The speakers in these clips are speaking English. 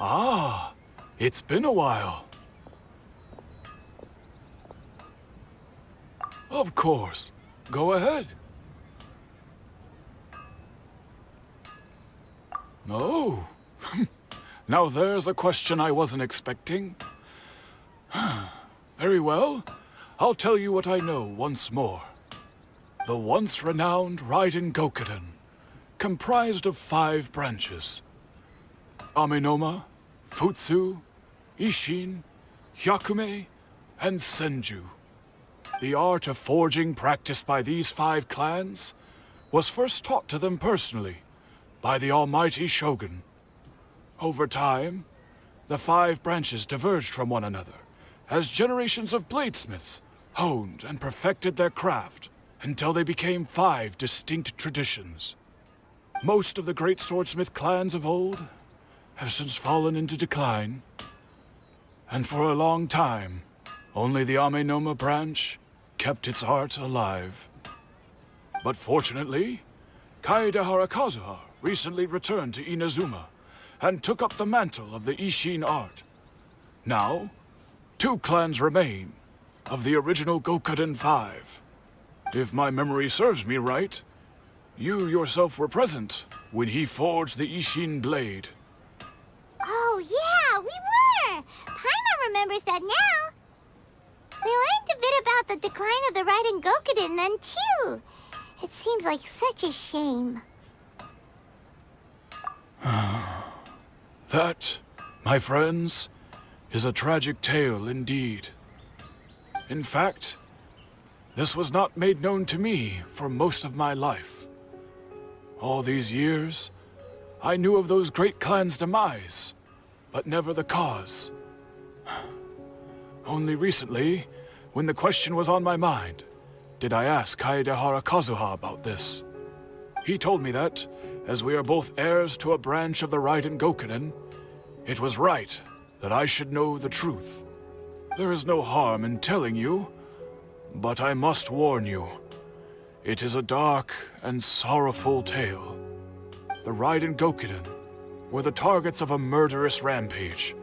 Ah, it's been a while. Of course. Go ahead. Oh. Now there's a question I wasn't expecting. Very well. I'll tell you what I know once more. The once renowned Raiden Gokuden, comprised of 5 branches. Amenoma, Futsu, Ishin, Hyakume, and Senju. The art of forging practiced by these 5 clans was first taught to them personally by the almighty Shogun. Over time, the 5 branches diverged from one another as generations of bladesmiths honed and perfected their craft until they became 5 distinct traditions. Most of the great swordsmith clans of old have since fallen into decline, and for a long time, only the Amenoma branch kept its art alive. But fortunately, Kaedehara Kazuha recently returned to Inazuma and took up the mantle of the Ishin art. Now, 2 clans remain of the original Gokuden 5. If my memory serves me right, you yourself were present when he forged the Ishin blade. Oh, yeah, we were! Paimon remembers that now. We learned a bit about the decline of the Raiden Gokuden then, too. It seems like such a shame. That, my friends, is a tragic tale indeed. In fact, this was not made known to me for most of my life. All these years, I knew of those great clans' demise, but never the cause. Only recently, when the question was on my mind, did I ask Kaedehara Kazuha about this. He told me that, as we are both heirs to a branch of the Raiden Gokuden, it was right that I should know the truth. There is no harm in telling you, but I must warn you. It is a dark and sorrowful tale. The Raiden Gokuden were the targets of a murderous rampage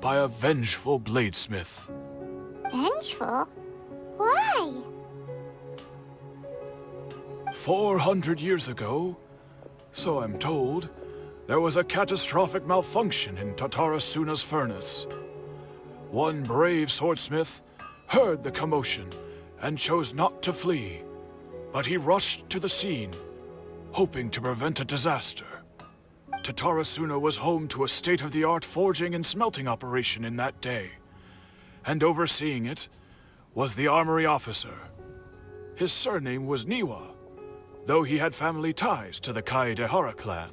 by a vengeful bladesmith. Vengeful? Why? 400 years ago, so I'm told, there was a catastrophic malfunction in Tatarasuna's furnace. One brave swordsmith heard the commotion and chose not to flee, but he rushed to the scene, hoping to prevent a disaster. Tatarasuna was home to a state-of-the-art forging and smelting operation in that day, and overseeing it was the armory officer. His surname was Niwa, though he had family ties to the Kaedehara clan.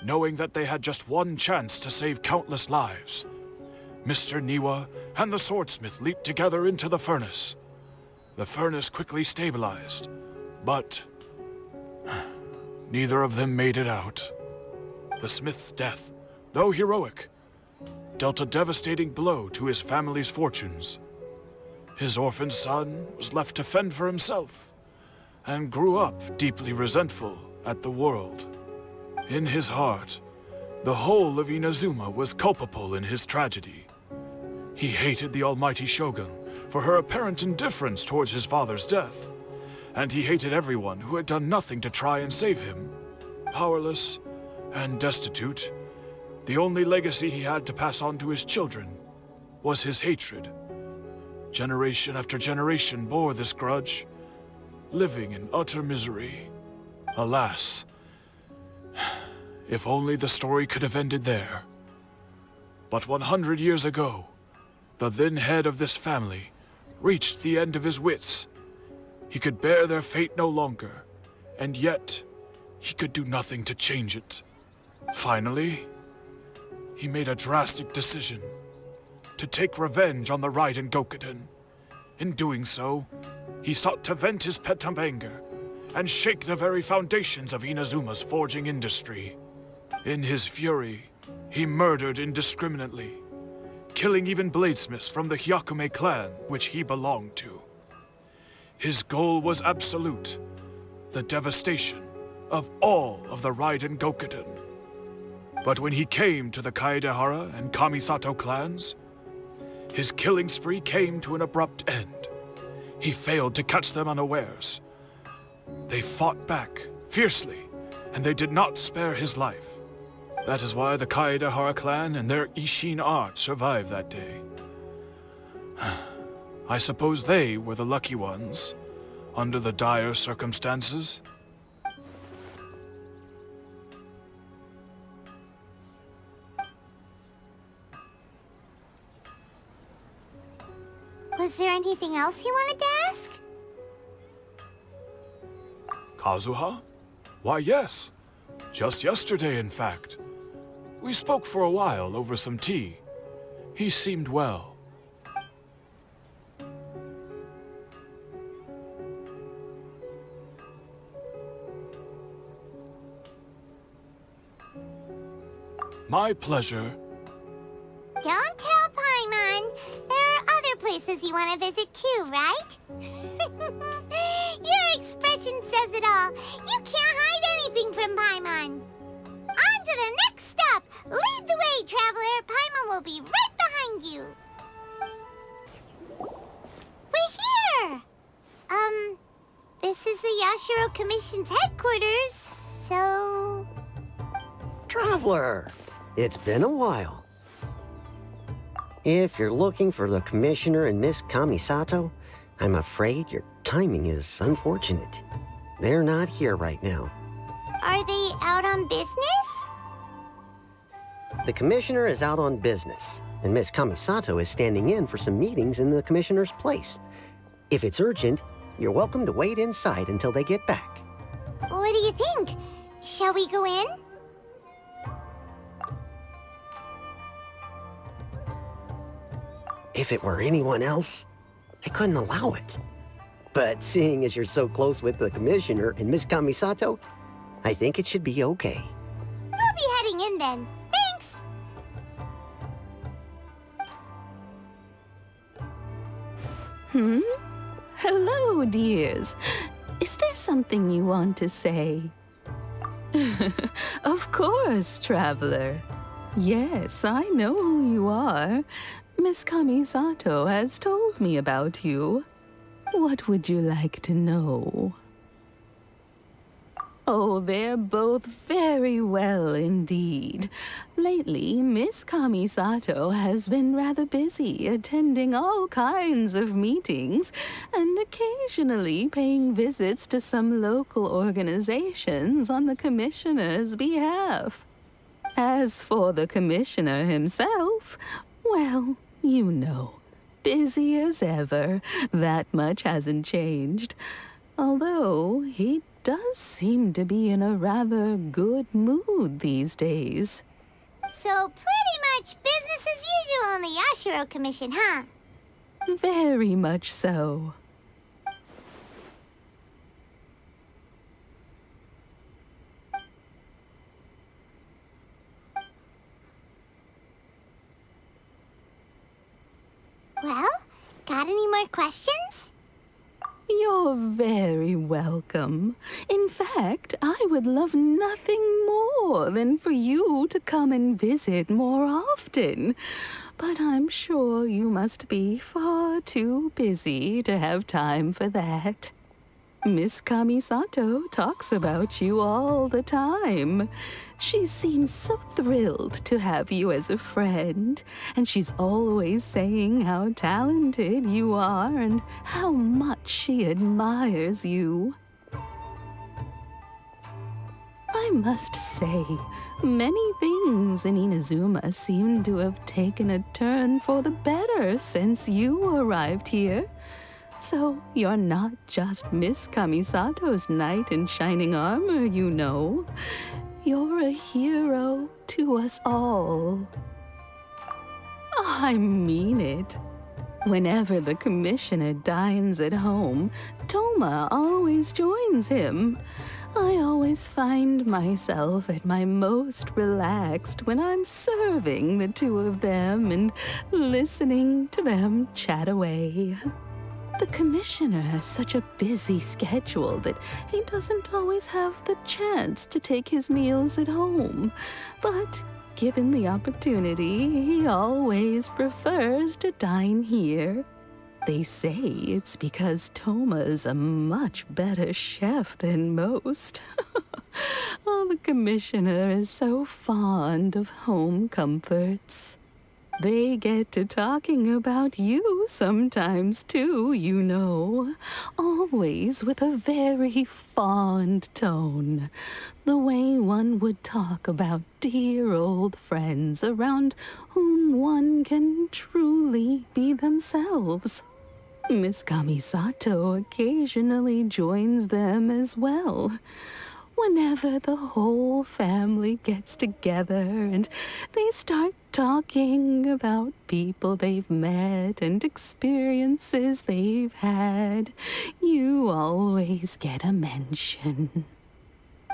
Knowing that they had just one chance to save countless lives, Mr. Niwa and the swordsmith leaped together into the furnace. The furnace quickly stabilized, but neither of them made it out. The smith's death, though heroic, dealt a devastating blow to his family's fortunes. His orphaned son was left to fend for himself, and grew up deeply resentful at the world. In his heart, the whole of Inazuma was culpable in his tragedy. He hated the almighty Shogun for her apparent indifference towards his father's death, and he hated everyone who had done nothing to try and save him. Powerless and destitute, the only legacy he had to pass on to his children was his hatred. Generation after generation bore this grudge, living in utter misery. Alas, if only the story could have ended there. But 100 years ago, the then head of this family reached the end of his wits. He could bear their fate no longer, and yet he could do nothing to change it. Finally, he made a drastic decision to take revenge on the Raiden Gokuden. In doing so, he sought to vent his pent anger and shake the very foundations of Inazuma's forging industry. In his fury, he murdered indiscriminately, killing even bladesmiths from the Hyakume clan, which he belonged to. His goal was absolute, the devastation of all of the Raiden Gokuden. But when he came to the Kaedehara and Kamisato clans, his killing spree came to an abrupt end. He failed to catch them unawares. They fought back fiercely, and they did not spare his life. That is why the Kaedehara clan and their Ishin art survived that day. I suppose they were the lucky ones, under the dire circumstances. Was there anything else you wanted to ask? Kazuha? Why, yes. Just yesterday, in fact. We spoke for a while over some tea. He seemed well. My pleasure. Don't tell Paimon. There are other places you want to visit too, right? Your expression says it all. You can't hide anything from Paimon. On to the next stop. Lead the way, traveler. Paimon will be right behind you. We're here. This is the Yashiro Commission's headquarters, so... Traveler, it's been a while. If you're looking for the Commissioner and Miss Kamisato, I'm afraid your timing is unfortunate. They're not here right now. Are they out on business? The Commissioner is out on business, and Miss Kamisato is standing in for some meetings in the Commissioner's place. If it's urgent, you're welcome to wait inside until they get back. What do you think? Shall we go in? If it were anyone else, I couldn't allow it. But seeing as you're so close with the Commissioner and Miss Kamisato, I think it should be okay. We'll be heading in then. Thanks! Hello, dears. Is there something you want to say? Of course, traveler. Yes, I know who you are. Miss Kamisato has told me about you. What would you like to know? Oh, they're both very well indeed. Lately, Miss Kamisato has been rather busy attending all kinds of meetings and occasionally paying visits to some local organizations on the Commissioner's behalf. As for the Commissioner himself, well, you know, busy as ever. That much hasn't changed. Although he does seem to be in a rather good mood these days. So pretty much business as usual in the Yashiro Commission, huh? Very much so. Well, got any more questions? You're very welcome. In fact, I would love nothing more than for you to come and visit more often. But I'm sure you must be far too busy to have time for that. Miss Kamisato talks about you all the time. She seems so thrilled to have you as a friend, and she's always saying how talented you are and how much she admires you. I must say, many things in Inazuma seem to have taken a turn for the better since you arrived here. So you're not just Miss Kamisato's knight in shining armor, you know. You're a hero to us all. I mean it. Whenever the Commissioner dines at home, Toma always joins him. I always find myself at my most relaxed when I'm serving the two of them and listening to them chat away. The Commissioner has such a busy schedule that he doesn't always have the chance to take his meals at home. But given the opportunity, he always prefers to dine here. They say it's because Toma is a much better chef than most. Oh, the commissioner is so fond of home comforts. They get to talking about you sometimes, too, you know. Always with a very fond tone. The way one would talk about dear old friends around whom one can truly be themselves. Miss Kamisato occasionally joins them as well. Whenever the whole family gets together and they start talking about people they've met and experiences they've had, you always get a mention.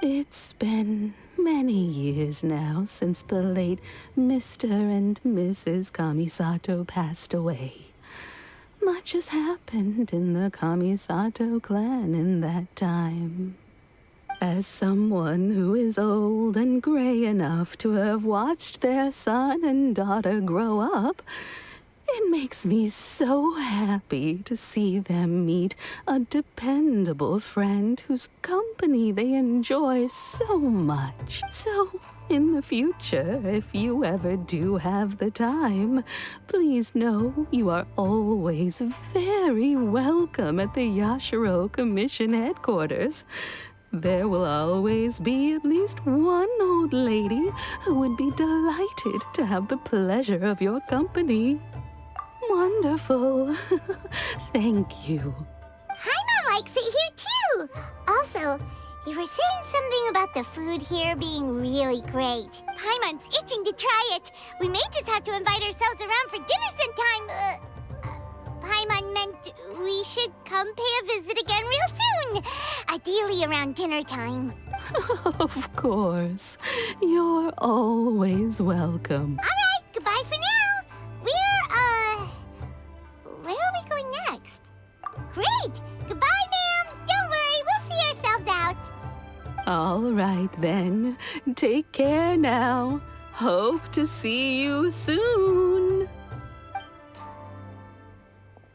It's been many years now since the late Mr. and Mrs. Kamisato passed away. Much has happened in the Kamisato clan in that time. As someone who is old and gray enough to have watched their son and daughter grow up, it makes me so happy to see them meet a dependable friend whose company they enjoy so much. So, in the future, if you ever do have the time, please know you are always very welcome at the Yashiro Commission headquarters. There will always be at least one old lady who would be delighted to have the pleasure of your company. Wonderful. Thank you. Paimon likes it here too. Also, you were saying something about the food here being really great. Paimon's itching to try it. We may just have to invite ourselves around for dinner sometime. Paimon meant we should come pay a visit again real soon. Ideally around dinner time. Of course. You're always welcome. All right, goodbye for now. Where are we going next? Great. Goodbye, ma'am. Don't worry, we'll see ourselves out. All right, then. Take care now. Hope to see you soon.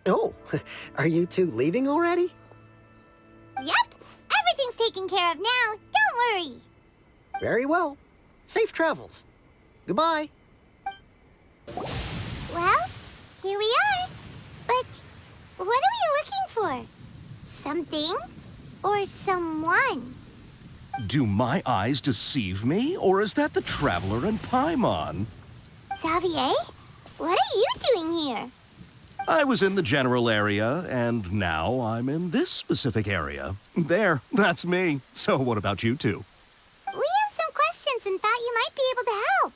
Oh, are you two leaving already? Yep, everything's taken care of now. Don't worry. Very well. Safe travels. Goodbye. Well, here we are. But what are we looking for? Something or someone? Do my eyes deceive me, or is that the traveler in Paimon? Xavier, what are you doing here? I was in the general area, and now I'm in this specific area. There, that's me. So what about you two? We have some questions and thought you might be able to help.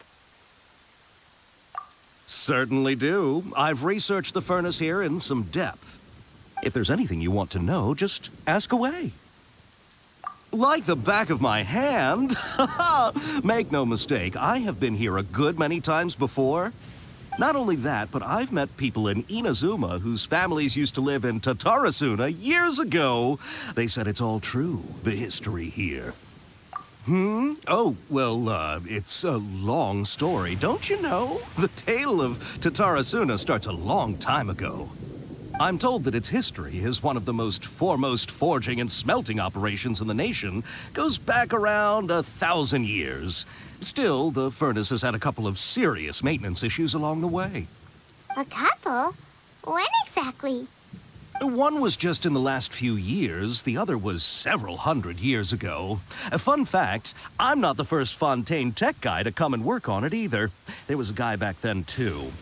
Certainly do. I've researched the furnace here in some depth. If there's anything you want to know, just ask away. Like the back of my hand. Make no mistake, I have been here a good many times before. Not only that, but I've met people in Inazuma whose families used to live in Tatarasuna years ago. They said it's all true, the history here. Oh, well, it's a long story, don't you know? The tale of Tatarasuna starts a long time ago. I'm told that its history as one of the most foremost forging and smelting operations in the nation goes back around 1,000 years. Still, the furnace has had a couple of serious maintenance issues along the way. A couple? When exactly? One was just in the last few years, the other was several hundred years ago. A fun fact, I'm not the first Fontaine tech guy to come and work on it either. There was a guy back then, too.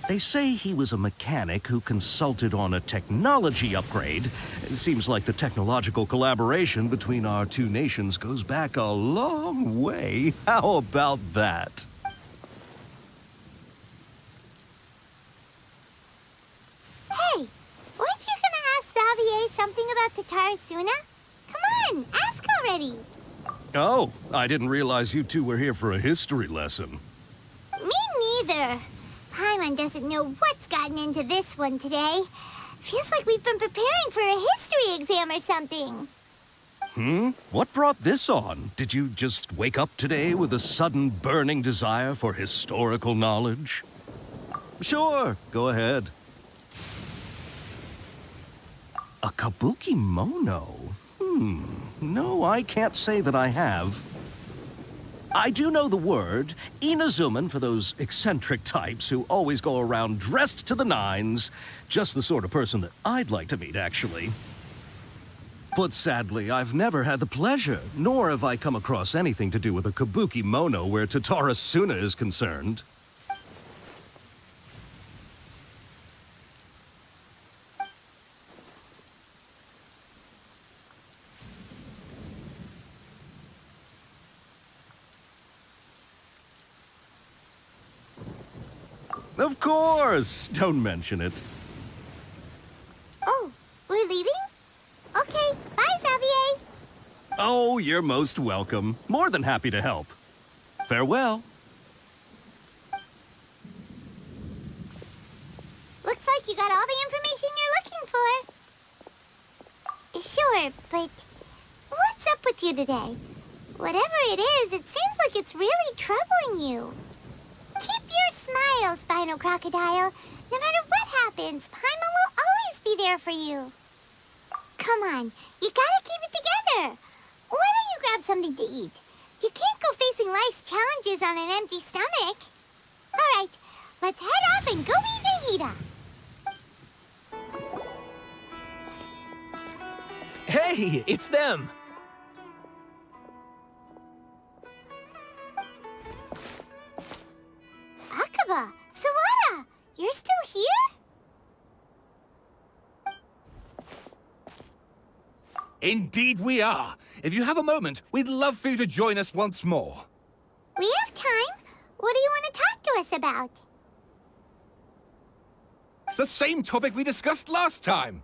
They say he was a mechanic who consulted on a technology upgrade. It seems like the technological collaboration between our two nations goes back a long way. How about that? Hey, weren't you gonna ask Xavier something about Tatarasuna? Come on, ask already. Oh, I didn't realize you two were here for a history lesson. Me neither. Paimon doesn't know what's gotten into this one today. Feels like we've been preparing for a history exam or something. What brought this on? Did you just wake up today with a sudden burning desire for historical knowledge? Sure, go ahead. A Kabukimono? No, I can't say that I have. I do know the word, Inazuman, for those eccentric types who always go around dressed to the nines. Just the sort of person that I'd like to meet, actually. But sadly, I've never had the pleasure, nor have I come across anything to do with a Kabukimono where Tatara Suna is concerned. Of course! Don't mention it. Oh, we're leaving? Okay, bye, Xavier. Oh, you're most welcome. More than happy to help. Farewell. Looks like you got all the information you're looking for. Sure, but what's up with you today? Whatever it is, it seems like it's really troubling you. Keep your smile, Spinal Crocodile. No matter what happens, Paimon will always be there for you. Come on, you gotta keep it together. Why don't you grab something to eat? You can't go facing life's challenges on an empty stomach. All right, let's head off and go meet Nahida. Hey, it's them! Akaba, Sawada, you're still here? Indeed we are. If you have a moment, we'd love for you to join us once more. We have time. What do you want to talk to us about? It's the same topic we discussed last time.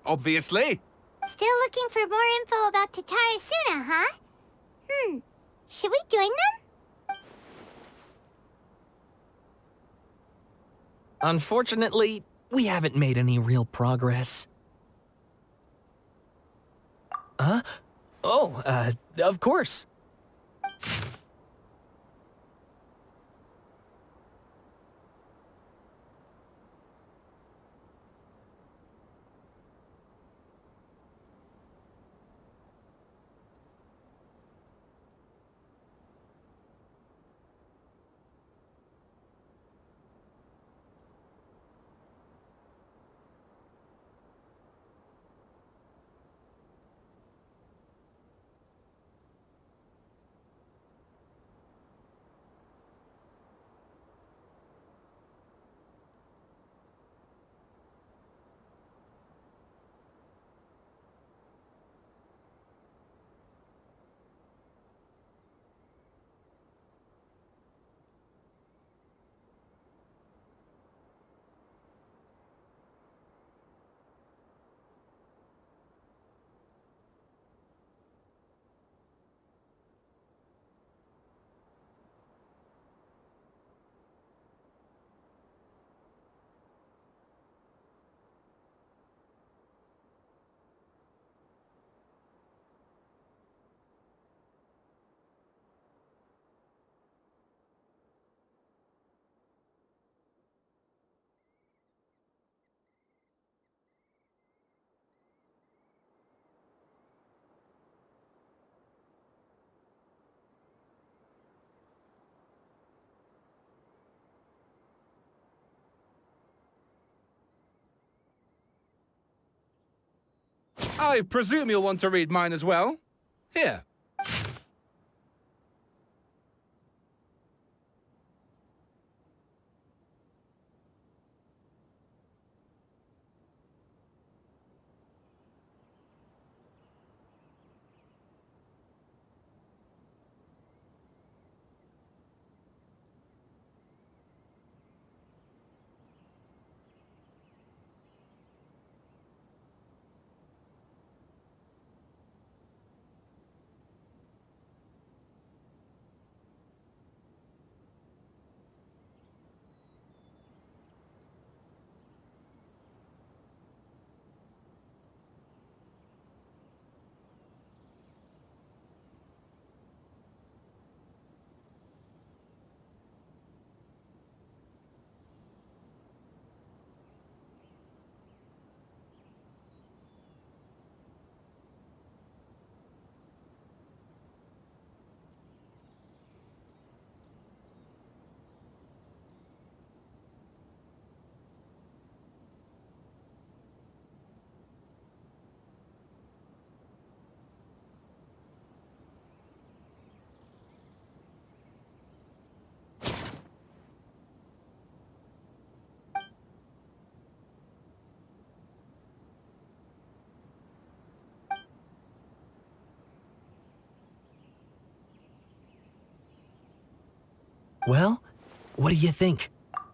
Obviously. Still looking for more info about Tatara Suna, huh? Should we join them? Unfortunately, we haven't made any real progress. Huh? Oh, of course. I presume you'll want to read mine as well. Here. Well, what do you think?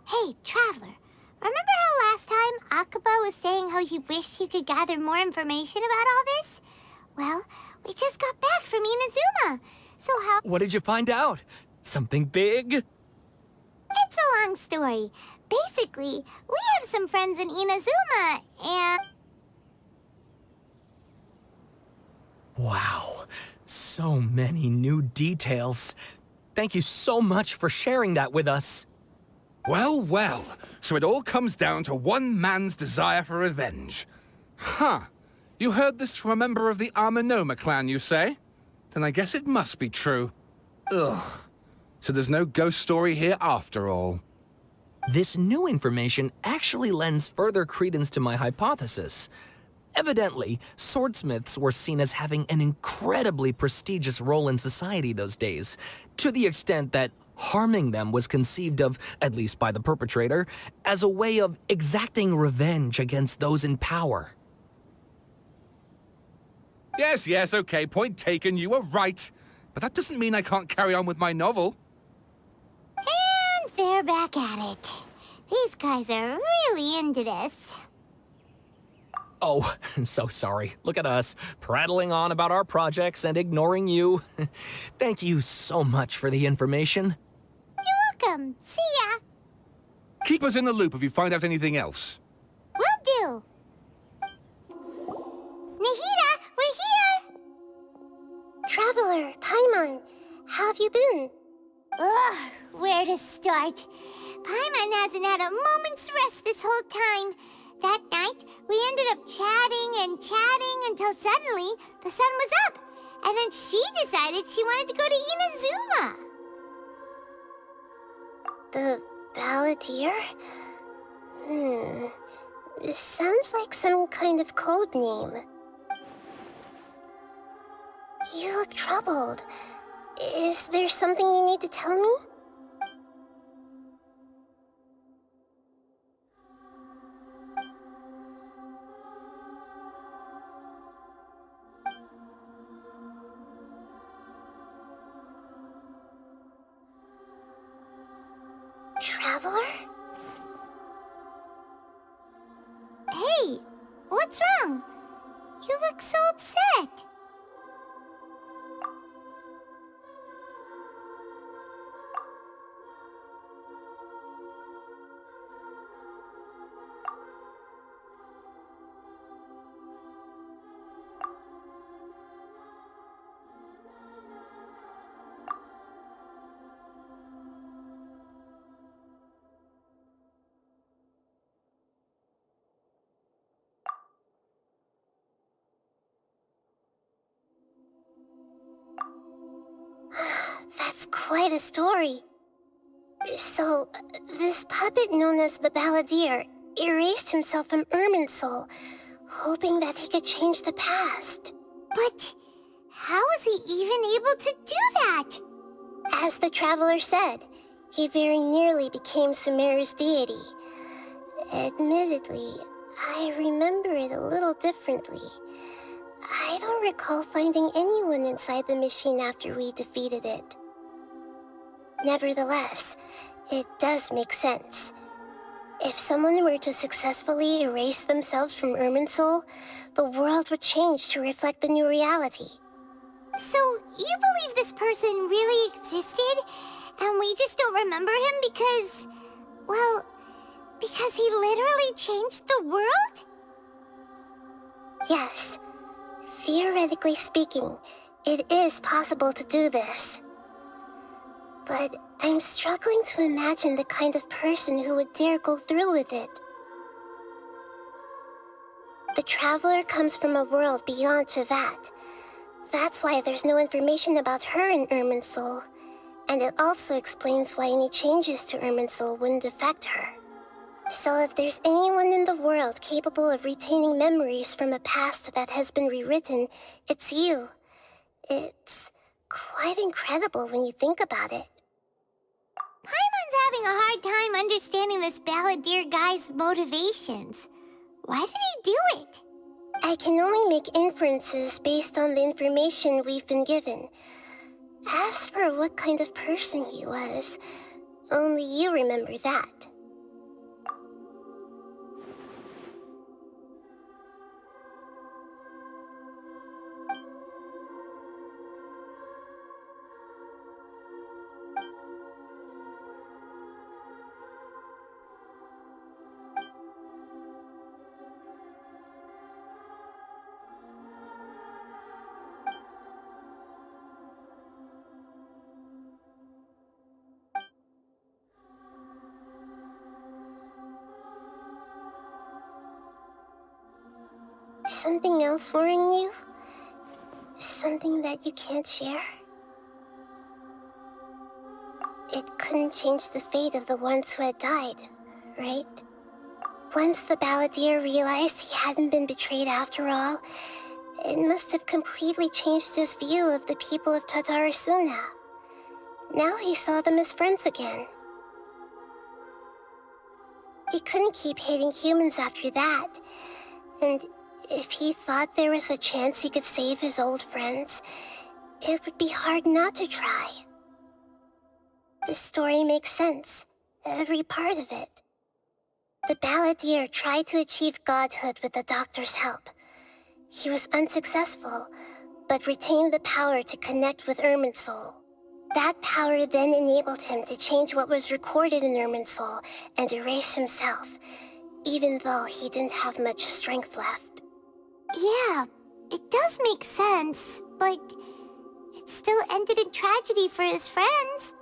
Hey, Traveler. Remember how last time Akaba was saying how he wished he could gather more information about all this? Well, we just got back from Inazuma. So how... What did you find out? Something big? It's a long story. Basically, we have some friends in Inazuma, and... Wow, so many new details. Thank you so much for sharing that with us. Well, well. So it all comes down to one man's desire for revenge. Huh. You heard this from a member of the Amanoma clan, you say? Then I guess it must be true. Ugh. So there's no ghost story here after all. This new information actually lends further credence to my hypothesis. Evidently, swordsmiths were seen as having an incredibly prestigious role in society those days, to the extent that harming them was conceived of, at least by the perpetrator, as a way of exacting revenge against those in power. Yes, okay, point taken, you were right. But that doesn't mean I can't carry on with my novel. And they're back at it. These guys are really into this. Oh, so sorry. Look at us, prattling on about our projects and ignoring you. Thank you so much for the information. You're welcome. See ya. Keep us in the loop if you find out anything else. Will do. Nahida, we're here! Traveler, Paimon, how have you been? Ugh, where to start? Paimon hasn't had a moment's rest this whole time. That night, we ended up chatting and chatting until suddenly the sun was up. And then she decided she wanted to go to Inazuma. The Balladeer? It sounds like some kind of code name. You look troubled. Is there something you need to tell me? Traveler? Hey, what's wrong? You look so upset. That's quite a story. So, this puppet known as the Balladeer erased himself from Irminsul, hoping that he could change the past. But how was he even able to do that? As the Traveler said, he very nearly became Sumeru's deity. Admittedly, I remember it a little differently. I don't recall finding anyone inside the machine after we defeated it. Nevertheless, it does make sense. If someone were to successfully erase themselves from Irminsul, the world would change to reflect the new reality. So, you believe this person really existed, and we just don't remember him because... well, because he literally changed the world? Yes. Theoretically speaking, it is possible to do this. But I'm struggling to imagine the kind of person who would dare go through with it. The Traveler comes from a world beyond Tevat. That's why there's no information about her in Irminsul. And it also explains why any changes to Irminsul wouldn't affect her. So if there's anyone in the world capable of retaining memories from a past that has been rewritten, it's you. It's quite incredible when you think about it. Paimon's having a hard time understanding this Balladeer guy's motivations. Why did he do it? I can only make inferences based on the information we've been given. As for what kind of person he was, Only you remember that. Something else worrying you? Something that you can't share? It couldn't change the fate of the ones who had died, right? Once the balladeer realized he hadn't been betrayed after all, it must have completely changed his view of the people of Tatarasuna. Now he saw them as friends again. He couldn't keep hating humans after that, and if he thought there was a chance he could save his old friends, it would be hard not to try. The story makes sense, every part of it. The balladeer tried to achieve godhood with the doctor's help. He was unsuccessful, but retained the power to connect with Irminsul. That power then enabled him to change what was recorded in Irminsul and erase himself, even though he didn't have much strength left. Yeah, it does make sense, but it still ended in tragedy for his friends.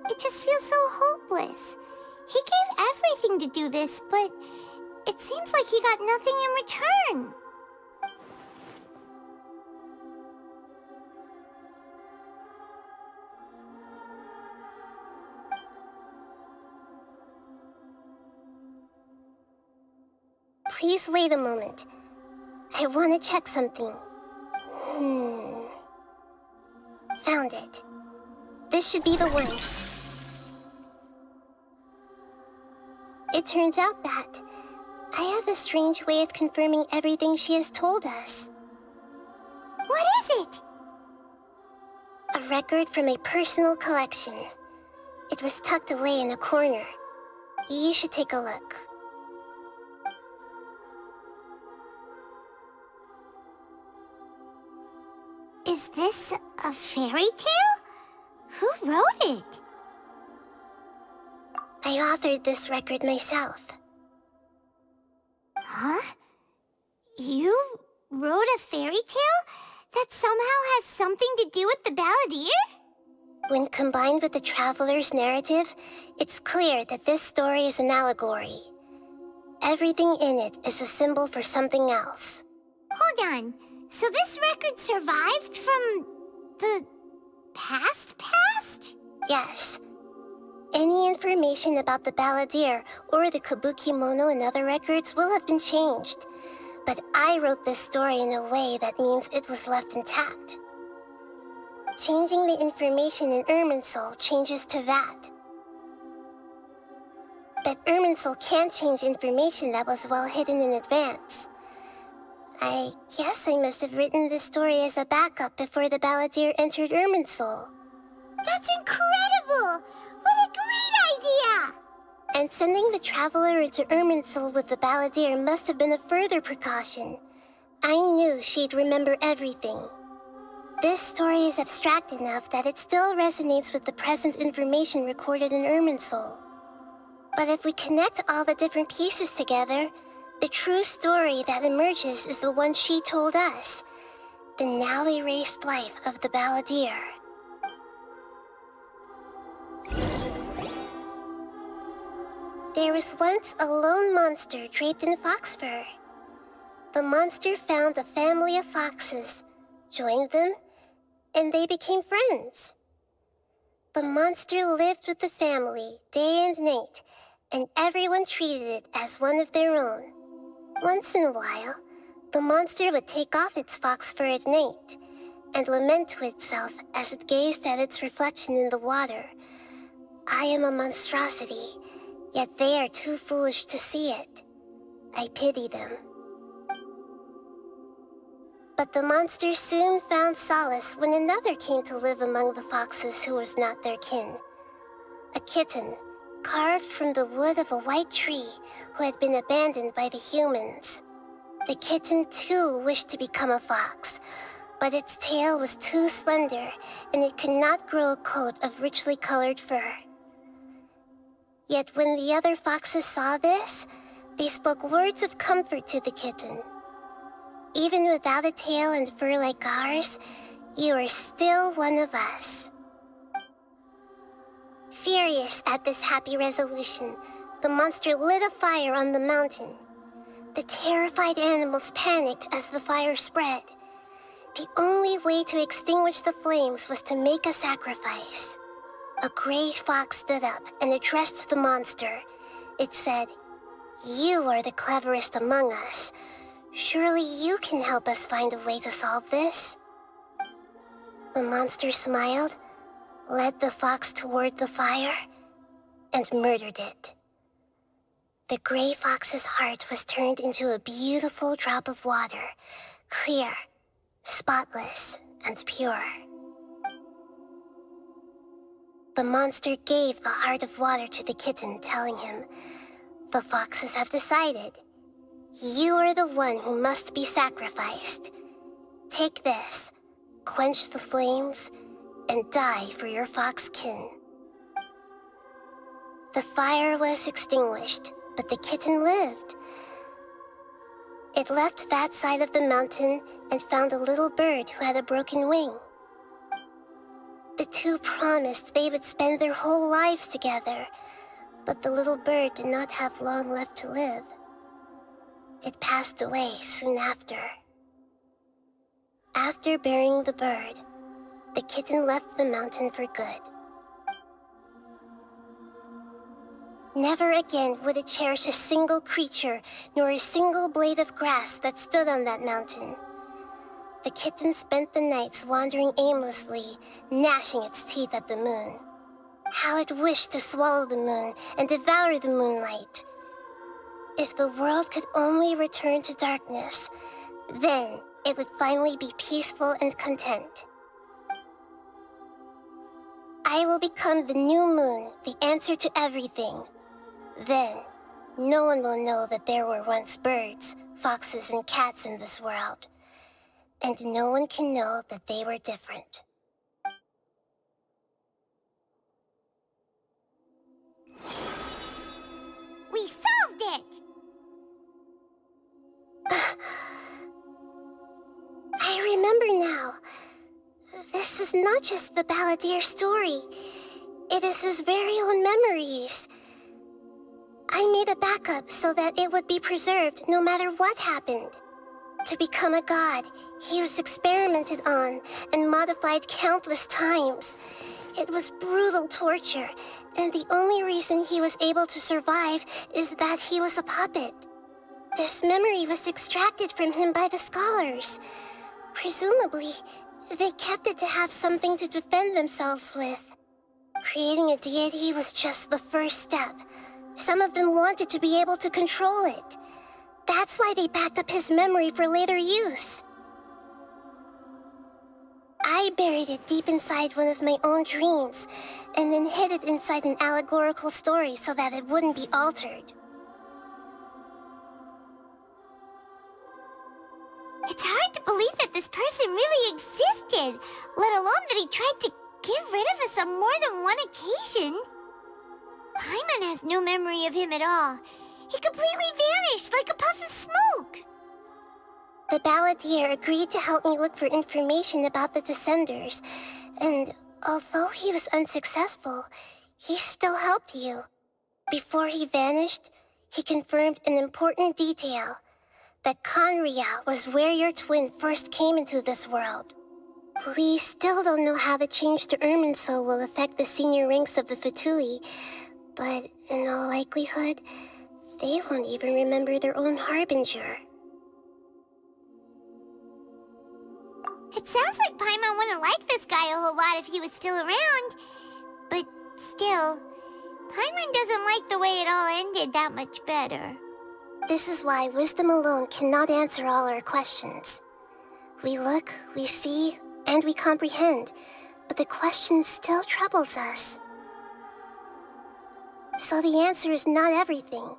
It just feels so hopeless. He gave everything to do this, but it seems like he got nothing in return. Please wait a moment. I want to check something. Found it. This should be the one. It turns out that I have a strange way of confirming everything she has told us. What is it? A record from a personal collection. It was tucked away in a corner. You should take a look. Is this a fairy tale? Who wrote it? I authored this record myself. Huh? You wrote a fairy tale that somehow has something to do with the balladeer? When combined with the traveler's narrative, it's clear that this story is an allegory. Everything in it is a symbol for something else. Hold on. So this record survived from the past? Yes. Any information about the balladeer or the Kabukimono and other records will have been changed. But I wrote this story in a way that means it was left intact. Changing the information in Irminsul changes to that. But Irminsul can't change information that was well hidden in advance. I guess I must have written this story as a backup before the balladeer entered Irminsul. That's incredible! What a great idea! And sending the traveler into Irminsul with the balladeer must have been a further precaution. I knew she'd remember everything. This story is abstract enough that it still resonates with the present information recorded in Irminsul. But if we connect all the different pieces together, the true story that emerges is the one she told us, the now erased life of the balladeer. There was once a lone monster draped in fox fur. The monster found a family of foxes, joined them, and they became friends. The monster lived with the family day and night, and everyone treated it as one of their own. Once in a while, the monster would take off its fox fur at night and lament to itself as it gazed at its reflection in the water. I am a monstrosity, yet they are too foolish to see it. I pity them. But the monster soon found solace when another came to live among the foxes who was not their kin. a kitten, carved from the wood of a white tree who had been abandoned by the humans. The kitten, too, wished to become a fox, but its tail was too slender and it could not grow a coat of richly colored fur. Yet when the other foxes saw this, they spoke words of comfort to the kitten. Even without a tail and fur like ours, you are still one of us. Furious at this happy resolution, the monster lit a fire on the mountain. The terrified animals panicked as the fire spread. The only way to extinguish the flames was to make a sacrifice. A gray fox stood up and addressed the monster. It said, "You are the cleverest among us. Surely you can help us find a way to solve this." The monster smiled, led the fox toward the fire, and murdered it. The gray fox's heart was turned into a beautiful drop of water, clear, spotless, and pure. The monster gave the heart of water to the kitten, telling him, "The foxes have decided. You are the one who must be sacrificed. Take this, quench the flames, and die for your fox kin." The fire was extinguished, but the kitten lived. It left that side of the mountain and found a little bird who had a broken wing. The two promised they would spend their whole lives together, but the little bird did not have long left to live. It passed away soon after. After burying the bird, the kitten left the mountain for good. Never again would it cherish a single creature, nor a single blade of grass that stood on that mountain. The kitten spent the nights wandering aimlessly, gnashing its teeth at the moon. How it wished to swallow the moon and devour the moonlight. If the world could only return to darkness, then it would finally be peaceful and content. I will become the new moon, the answer to everything. Then, no one will know that there were once birds, foxes, and cats in this world. And no one can know that they were different. We solved it! I remember now. This is not just the balladeer story. It is his very own memories. I made a backup so that it would be preserved no matter what happened. To become a god, he was experimented on and modified countless times. It was brutal torture, and the only reason he was able to survive is that he was a puppet. This memory was extracted from him by the scholars. Presumably, they kept it to have something to defend themselves with. Creating a deity was just the first step. Some of them wanted to be able to control it. That's why they backed up his memory for later use. I buried it deep inside one of my own dreams, and then hid it inside an allegorical story so that it wouldn't be altered. It's hard to believe that this person really existed, let alone that he tried to get rid of us on more than one occasion. Paimon has no memory of him at all. He completely vanished like a puff of smoke. The balladeer agreed to help me look for information about the Descenders, and although he was unsuccessful, he still helped you. Before he vanished, he confirmed an important detail, that Conria was where your twin first came into this world. We still don't know how the change to Irminsul will affect the senior ranks of the Fatui, but in all likelihood, they won't even remember their own Harbinger. It sounds like Paimon wouldn't like this guy a whole lot if he was still around. But still, Paimon doesn't like the way it all ended that much better. This is why wisdom alone cannot answer all our questions. We look, we see, and we comprehend, but the question still troubles us. So the answer is not everything.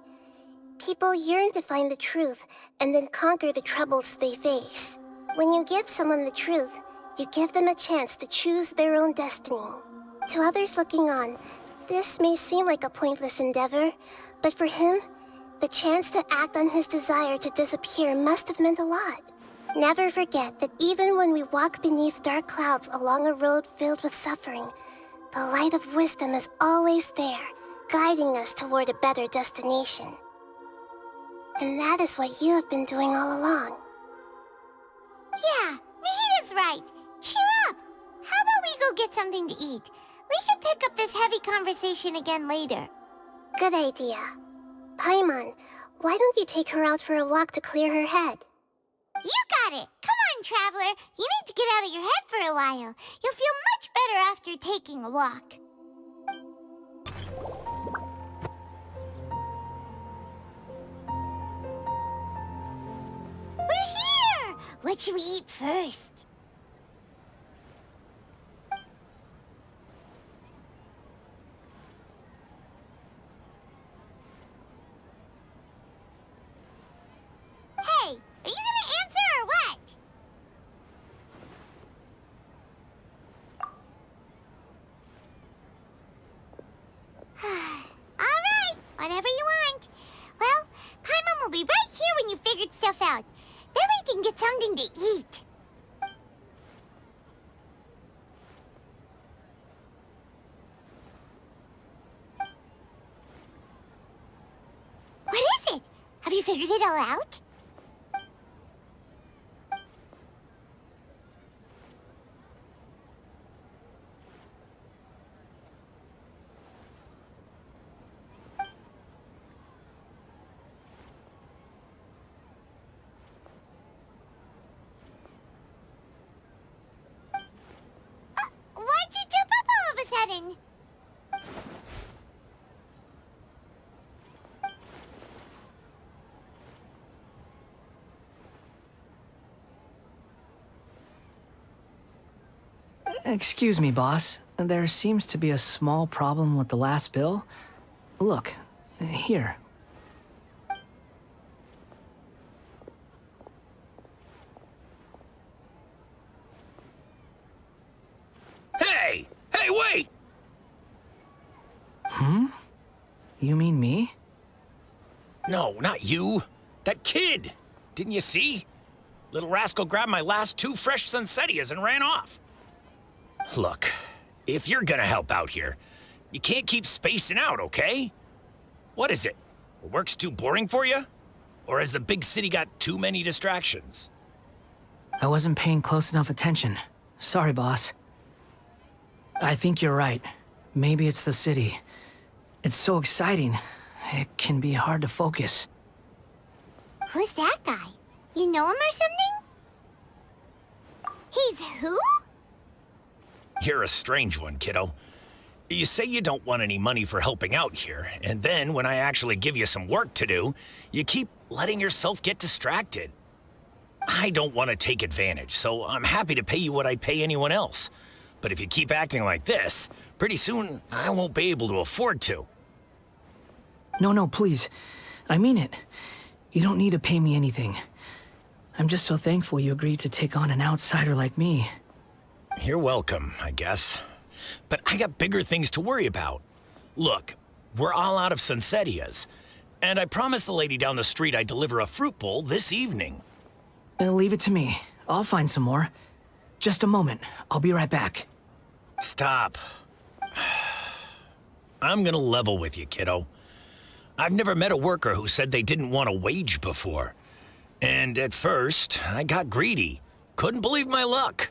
People yearn to find the truth and then conquer the troubles they face. When you give someone the truth, you give them a chance to choose their own destiny. To others looking on, this may seem like a pointless endeavor, but for him, the chance to act on his desire to disappear must have meant a lot. Never forget that even when we walk beneath dark clouds along a road filled with suffering, the light of wisdom is always there, guiding us toward a better destination. And that is what you have been doing all along. Yeah, Nahita's right. Cheer up. How about we go get something to eat? We can pick up this heavy conversation again later. Good idea. Paimon, why don't you take her out for a walk to clear her head? You got it. Come on, Traveler. You need to get out of your head for a while. You'll feel much better after taking a walk. We're here! What should we eat first? Hey, are you gonna answer or what? All right, whatever you want. Well, Paimon will be right here when you figured stuff out. Then we can get something to eat. What is it? Have you figured it all out? Why'd you jump up all of a sudden? Excuse me, boss. There seems to be a small problem with the last bill. Look, here. Hey! Hey, wait! You mean me? No, not you. That kid. Didn't you see? Little rascal grabbed my last 2 fresh Sunsettias and ran off. Look, if you're gonna help out here, you can't keep spacing out, okay? What is it? Work's too boring for you? Or has the big city got too many distractions? I wasn't paying close enough attention. Sorry, boss. I think you're right. Maybe it's the city. It's so exciting. It can be hard to focus. Who's that guy? You know him or something? He's who? You're a strange one, kiddo. You say you don't want any money for helping out here, and then when I actually give you some work to do, you keep letting yourself get distracted. I don't want to take advantage, so I'm happy to pay you what I'd pay anyone else. But if you keep acting like this, pretty soon I won't be able to afford to. No, please. I mean it. You don't need to pay me anything. I'm just so thankful you agreed to take on an outsider like me. You're welcome, I guess. But I got bigger things to worry about. Look, we're all out of Sunsettias, and I promised the lady down the street I'd deliver a fruit bowl this evening. Leave it to me. I'll find some more. Just a moment. I'll be right back. Stop. I'm gonna level with you, kiddo. I've never met a worker who said they didn't want a wage before. And at first, I got greedy. Couldn't believe my luck.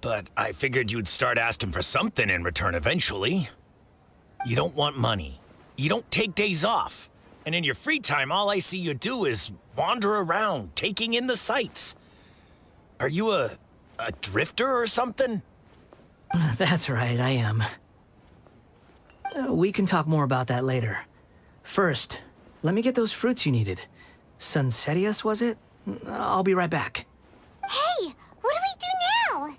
But I figured you'd start asking for something in return eventually. You don't want money. You don't take days off. And in your free time, all I see you do is wander around, taking in the sights. Are you a drifter or something? That's right, I am. We can talk more about that later. First, let me get those fruits you needed. Sunsettias, was it? I'll be right back. Hey, what do we do now?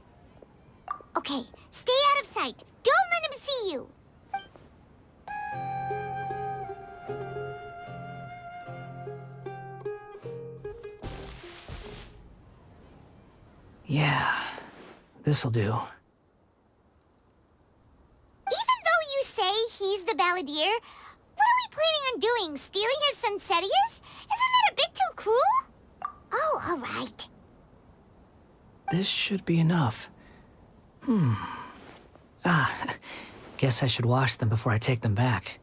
Okay, stay out of sight. Don't let him see you. Yeah, this'll do. Even though you say he's the balladeer, what are we planning on doing? Stealing his Sunsetias? Isn't that a bit too cruel? Oh, all right. This should be enough. Guess I should wash them before I take them back.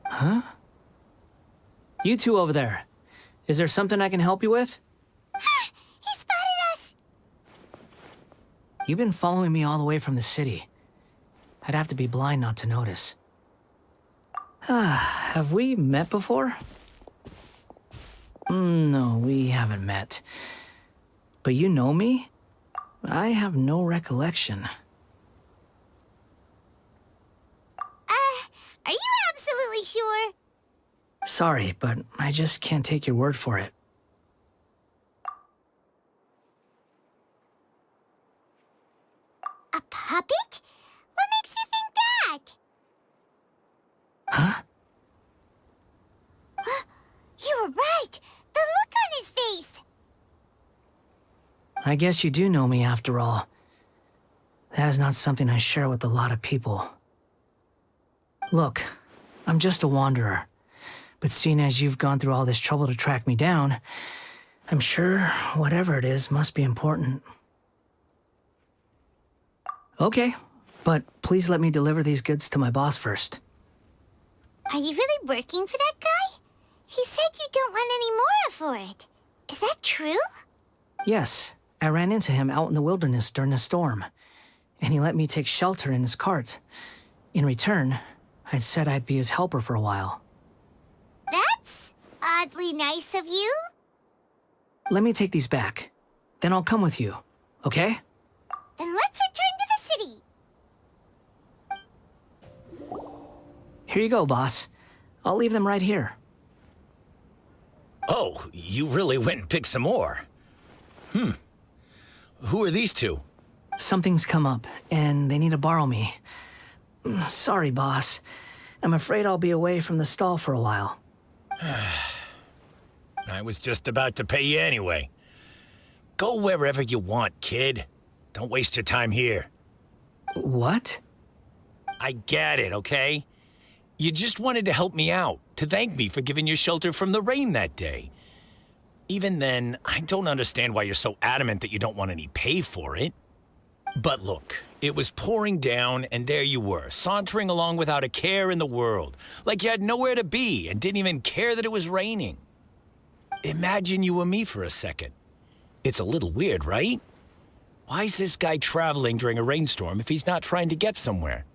Huh? You two over there. Is there something I can help you with? He spotted us! You've been following me all the way from the city. I'd have to be blind not to notice. Have we met before? No, we haven't met. But you know me? I have no recollection. Are you absolutely sure? Sorry, but I just can't take your word for it. A puppet? What makes you think that? Huh? You were right! The look on his face! I guess you do know me after all. That is not something I share with a lot of people. Look, I'm just a wanderer. But seeing as you've gone through all this trouble to track me down, I'm sure whatever it is must be important. Okay, but please let me deliver these goods to my boss first. Are you really working for that guy? He said you don't want any more for it. Is that true? Yes, I ran into him out in the wilderness during a storm, and he let me take shelter in his cart. In return, I said I'd be his helper for a while. That's oddly nice of you. Let me take these back. Then I'll come with you, okay? Then let's return to the city. Here you go, boss. I'll leave them right here. Oh, you really went and picked some more. Who are these two? Something's come up, and they need to borrow me. Sorry, boss. I'm afraid I'll be away from the stall for a while. I was just about to pay you anyway. Go wherever you want, kid. Don't waste your time here. What? I get it, okay? You just wanted to help me out, to thank me for giving you shelter from the rain that day. Even then, I don't understand why you're so adamant that you don't want any pay for it. But look, it was pouring down, and there you were, sauntering along without a care in the world, like you had nowhere to be and didn't even care that it was raining. Imagine you were me for a second. It's a little weird, right? Why is this guy traveling during a rainstorm if he's not trying to get somewhere?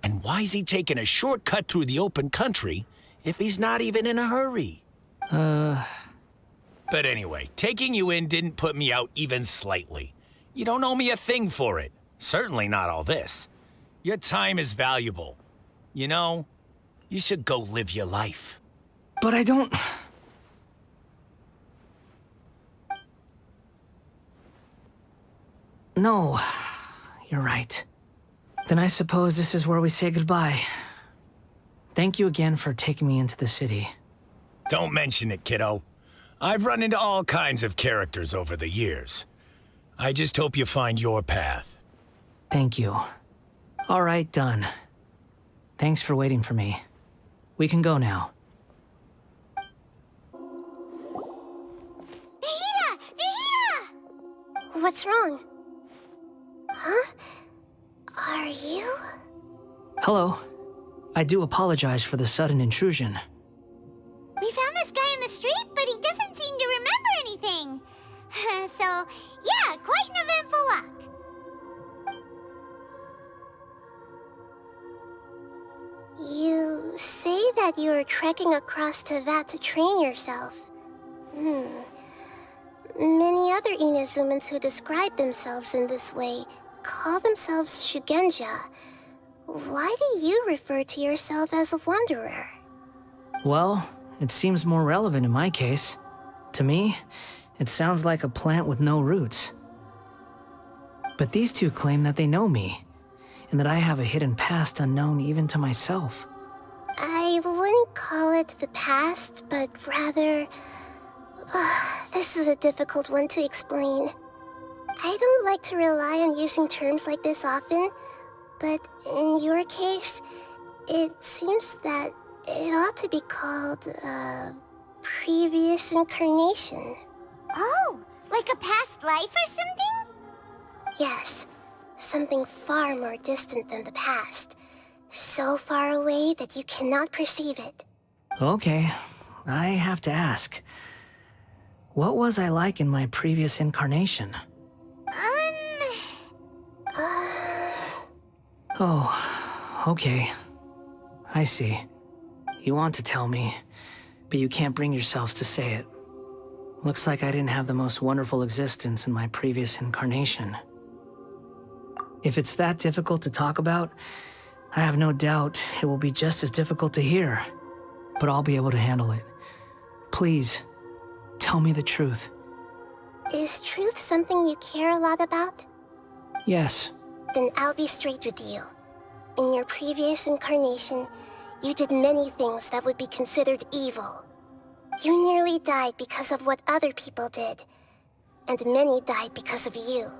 And why is he taking a shortcut through the open country if he's not even in a hurry? But anyway, taking you in didn't put me out even slightly. You don't owe me a thing for it. Certainly not all this. Your time is valuable. You know, you should go live your life. But I don't... No, you're right. Then I suppose this is where we say goodbye. Thank you again for taking me into the city. Don't mention it, kiddo. I've run into all kinds of characters over the years. I just hope you find your path. Thank you. All right, done. Thanks for waiting for me. We can go now. Nahida! Nahida! What's wrong? Huh? Are you? Hello. I do apologize for the sudden intrusion. We found this guy in the street, but he doesn't seem to remember anything. So, yeah, quite an eventful walk. You say that you are trekking across Teyvat to train yourself. Many other Inazumans who describe themselves in this way call themselves Shugenja. Why do you refer to yourself as a wanderer? Well, it seems more relevant in my case. To me, it sounds like a plant with no roots. But these two claim that they know me, and that I have a hidden past unknown even to myself. I wouldn't call it the past, but rather This is a difficult one to explain. I don't like to rely on using terms like this often, but in your case, it seems that it ought to be called, previous incarnation. Oh, like a past life or something? Yes, something far more distant than the past. So far away that you cannot perceive it. Okay, I have to ask. What was I like in my previous incarnation? Oh, okay. I see. You want to tell me, but you can't bring yourselves to say it. Looks like I didn't have the most wonderful existence in my previous incarnation. If it's that difficult to talk about, I have no doubt it will be just as difficult to hear, but I'll be able to handle it. Please, tell me the truth. Is truth something you care a lot about? Yes. Then I'll be straight with you. In your previous incarnation, you did many things that would be considered evil. You nearly died because of what other people did, and many died because of you.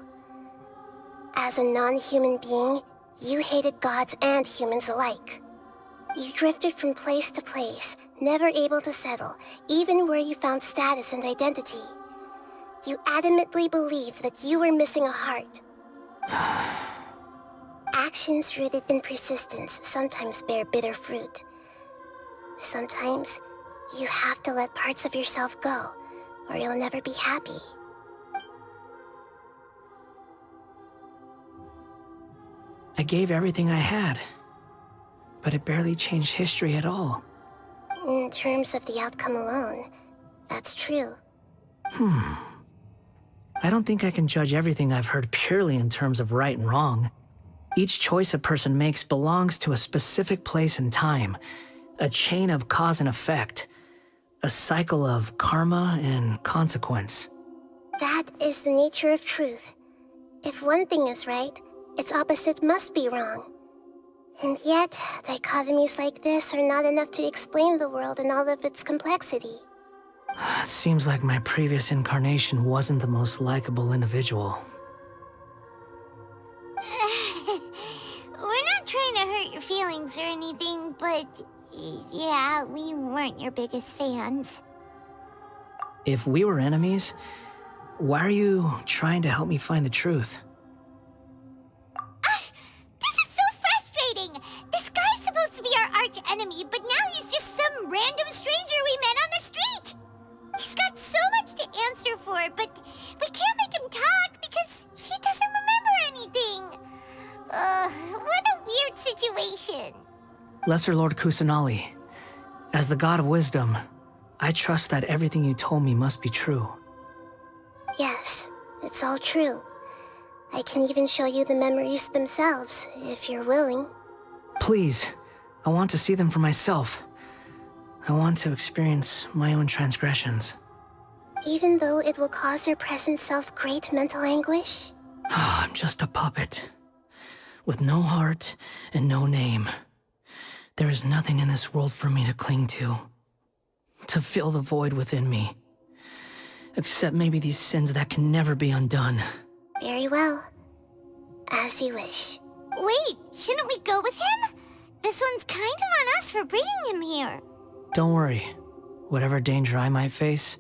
As a non-human being, you hated gods and humans alike. You drifted from place to place, never able to settle, even where you found status and identity. You adamantly believed that you were missing a heart. Actions rooted in persistence sometimes bear bitter fruit. Sometimes, you have to let parts of yourself go, or you'll never be happy. I gave everything I had, but it barely changed history at all. In terms of the outcome alone, that's true. I don't think I can judge everything I've heard purely in terms of right and wrong. Each choice a person makes belongs to a specific place and time, a chain of cause and effect, a cycle of karma and consequence. That is the nature of truth. If one thing is right, its opposite must be wrong. And yet, dichotomies like this are not enough to explain the world in all of its complexity. It seems like my previous incarnation wasn't the most likable individual. We're not trying to hurt your feelings or anything, but yeah, we weren't your biggest fans. If we were enemies, why are you trying to help me find the truth? This is so frustrating! This guy's supposed to be our arch enemy, but now he's just some random stranger we met on the street! He's got so much to answer for, but we can't make him talk because he doesn't remember anything. What a weird situation. Lesser Lord Kusanali, as the God of Wisdom, I trust that everything you told me must be true. Yes, it's all true. I can even show you the memories themselves, if you're willing. Please, I want to see them for myself. I want to experience my own transgressions. Even though it will cause your present self great mental anguish? I'm just a puppet, with no heart and no name. There is nothing in this world for me to cling to fill the void within me. Except maybe these sins that can never be undone. Very well. As you wish. Wait, shouldn't we go with him? This one's kind of on us for bringing him here. Don't worry. Whatever danger I might face,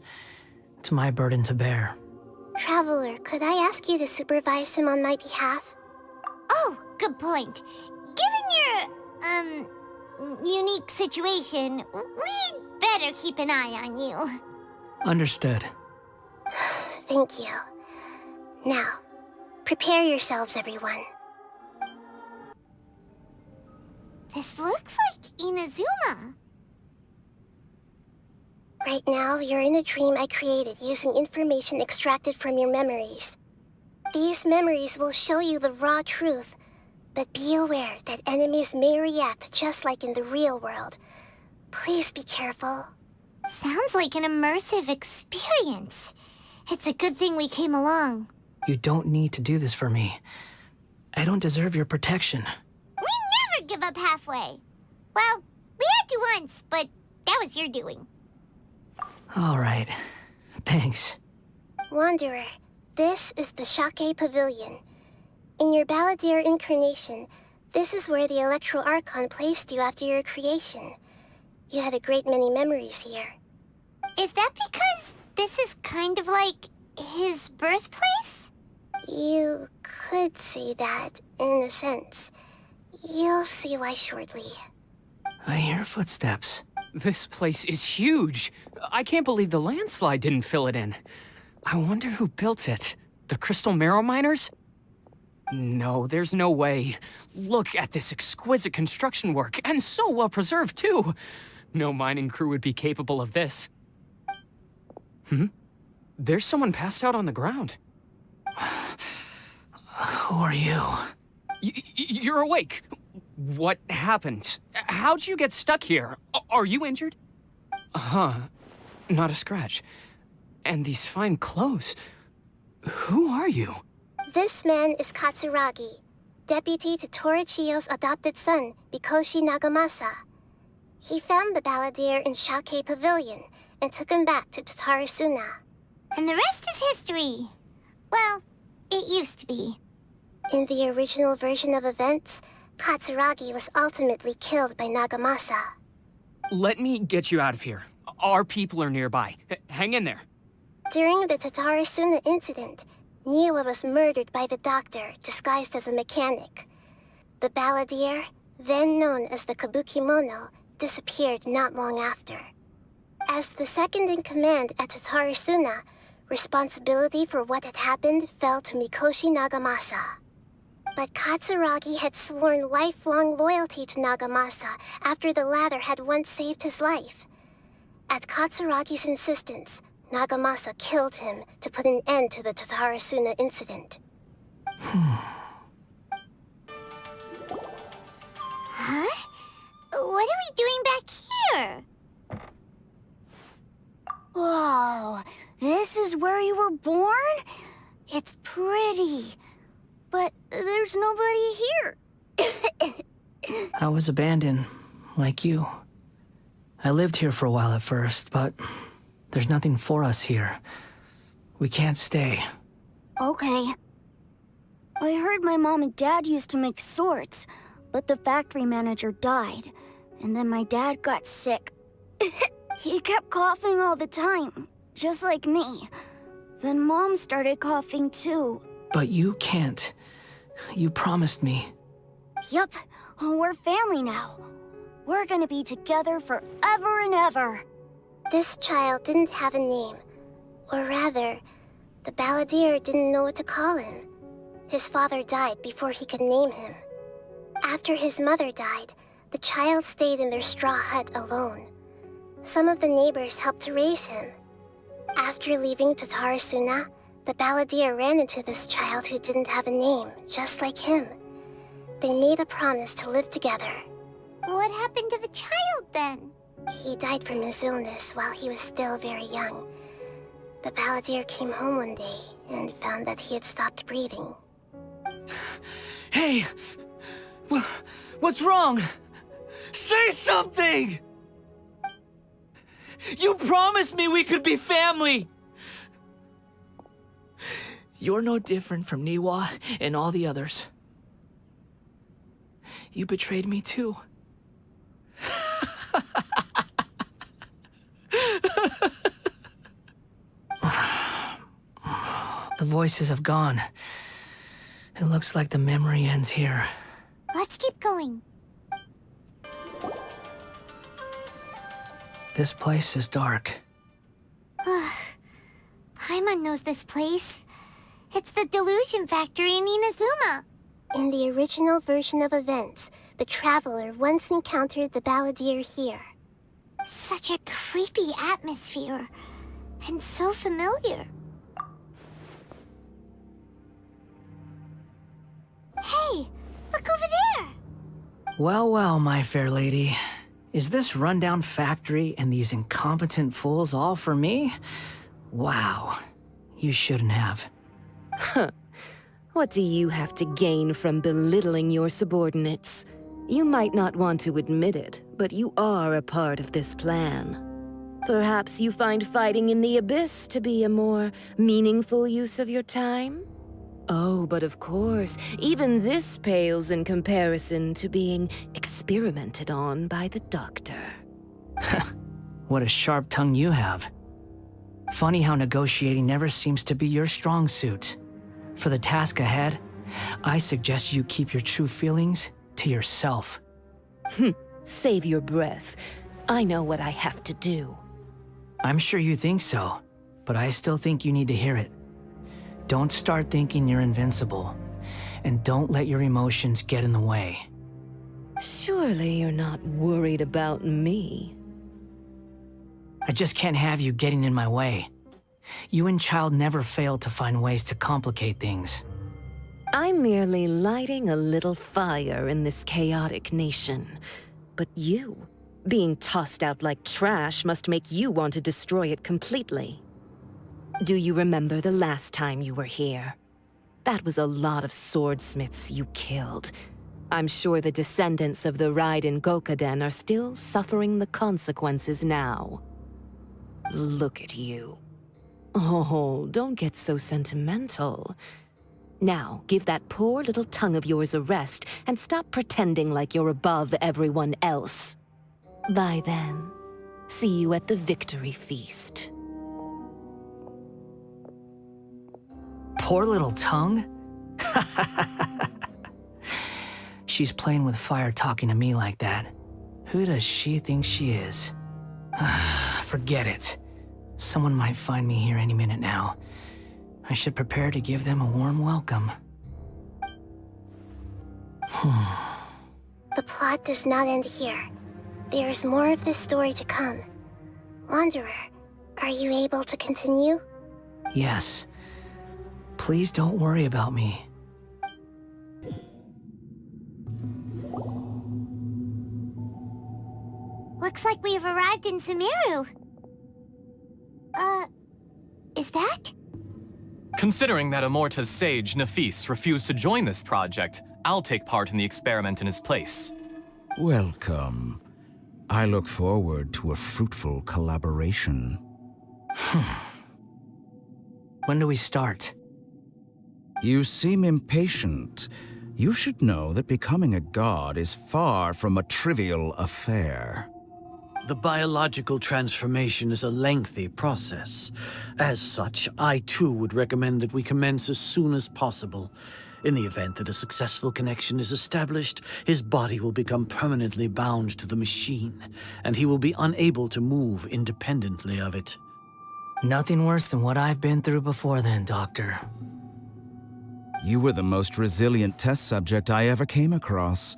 it's my burden to bear. Traveler, could I ask you to supervise him on my behalf? Oh, good point. Given your, unique situation, we'd better keep an eye on you. Understood. Thank you. Now, prepare yourselves, everyone. This looks like Inazuma. Right now, you're in a dream I created using information extracted from your memories. These memories will show you the raw truth, but be aware that enemies may react just like in the real world. Please be careful. Sounds like an immersive experience. It's a good thing we came along. You don't need to do this for me. I don't deserve your protection. We never give up halfway. Well, we had to once, but that was your doing. All right. Thanks. Wanderer, this is the Shake Pavilion. In your Balladeer incarnation, this is where the Electro Archon placed you after your creation. You had a great many memories here. Is that because this is kind of like his birthplace? You could say that, in a sense. You'll see why shortly. I hear footsteps. This place is huge. I can't believe the landslide didn't fill it in. I wonder who built it. The Crystal Marrow Miners? No, there's no way. Look at this exquisite construction work, and so well preserved, too. No mining crew would be capable of this. There's someone passed out on the ground. Who are you? You're awake. What happened? How'd you get stuck here? Are you injured? Not a scratch. And these fine clothes. Who are you? This man is Katsuragi, deputy to Torichiyo's adopted son, Mikoshi Nagamasa. He found the Balladeer in Shake Pavilion and took him back to Tatarasuna. And the rest is history. Well, it used to be. In the original version of events, Katsuragi was ultimately killed by Nagamasa. Let me get you out of here. Our people are nearby. Hang in there. During the Tatarasuna incident, Niwa was murdered by the doctor disguised as a mechanic. The Balladeer, then known as the Kabukimono, disappeared not long after. As the second in command at Tatarasuna, responsibility for what had happened fell to Mikoshi Nagamasa. But Katsuragi had sworn lifelong loyalty to Nagamasa after the latter had once saved his life. At Katsuragi's insistence, Nagamasa killed him to put an end to the Tatarasuna incident. Huh? What are we doing back here? Whoa, this is where you were born? It's pretty, but there's nobody here. I was abandoned, like you. I lived here for a while at first, but there's nothing for us here. We can't stay. Okay. I heard my mom and dad used to make swords, but the factory manager died, and then my dad got sick. He kept coughing all the time, just like me. Then Mom started coughing too. But you can't. You promised me. Yup, we're family now. We're gonna be together forever and ever. This child didn't have a name. Or rather, the Balladeer didn't know what to call him. His father died before he could name him. After his mother died, the child stayed in their straw hut alone. Some of the neighbors helped to raise him. After leaving Tatarasuna, the Balladeer ran into this child who didn't have a name, just like him. They made a promise to live together. What happened to the child then? He died from his illness while he was still very young. The Balladeer came home one day and found that he had stopped breathing. Hey! What's wrong? Say something! You promised me we could be family! You're no different from Niwa and all the others. You betrayed me too. The voices have gone. It looks like the memory ends here. Let's keep going. This place is dark. Paimon knows this place. It's the Delusion Factory in Inazuma. In the original version of events, the Traveler once encountered the Balladeer here. Such a creepy atmosphere. And so familiar. Hey, look over there! Well, well, my fair lady. Is this rundown factory and these incompetent fools all for me? Wow. You shouldn't have. What do you have to gain from belittling your subordinates? You might not want to admit it, but you are a part of this plan. Perhaps you find fighting in the abyss to be a more meaningful use of your time? Oh, but of course, even this pales in comparison to being experimented on by the doctor. What a sharp tongue you have. Funny how negotiating never seems to be your strong suit. For the task ahead, I suggest you keep your true feelings to yourself. Save your breath. I know what I have to do. I'm sure you think so, but I still think you need to hear it. Don't start thinking you're invincible, and don't let your emotions get in the way. Surely you're not worried about me. I just can't have you getting in my way. You and Child never fail to find ways to complicate things. I'm merely lighting a little fire in this chaotic nation. But you, being tossed out like trash, must make you want to destroy it completely. Do you remember the last time you were here? That was a lot of swordsmiths you killed. I'm sure the descendants of the Raiden Gokaden are still suffering the consequences now. Look at you. Oh, don't get so sentimental. Now, give that poor little tongue of yours a rest and stop pretending like you're above everyone else. Bye then. See you at the victory feast. Poor little tongue? She's playing with fire talking to me like that. Who does she think she is? Forget it. Someone might find me here any minute now. I should prepare to give them a warm welcome. The plot does not end here. There is more of this story to come. Wanderer, are you able to continue? Yes. Please don't worry about me. Looks like we've arrived in Sumeru. Is that? Considering that Amorta's sage, Nafis, refused to join this project, I'll take part in the experiment in his place. Welcome. I look forward to a fruitful collaboration. When do we start? You seem impatient. You should know that becoming a god is far from a trivial affair. The biological transformation is a lengthy process. As such, I too would recommend that we commence as soon as possible. In the event that a successful connection is established, his body will become permanently bound to the machine, and he will be unable to move independently of it. Nothing worse than what I've been through before then, Doctor. You were the most resilient test subject I ever came across.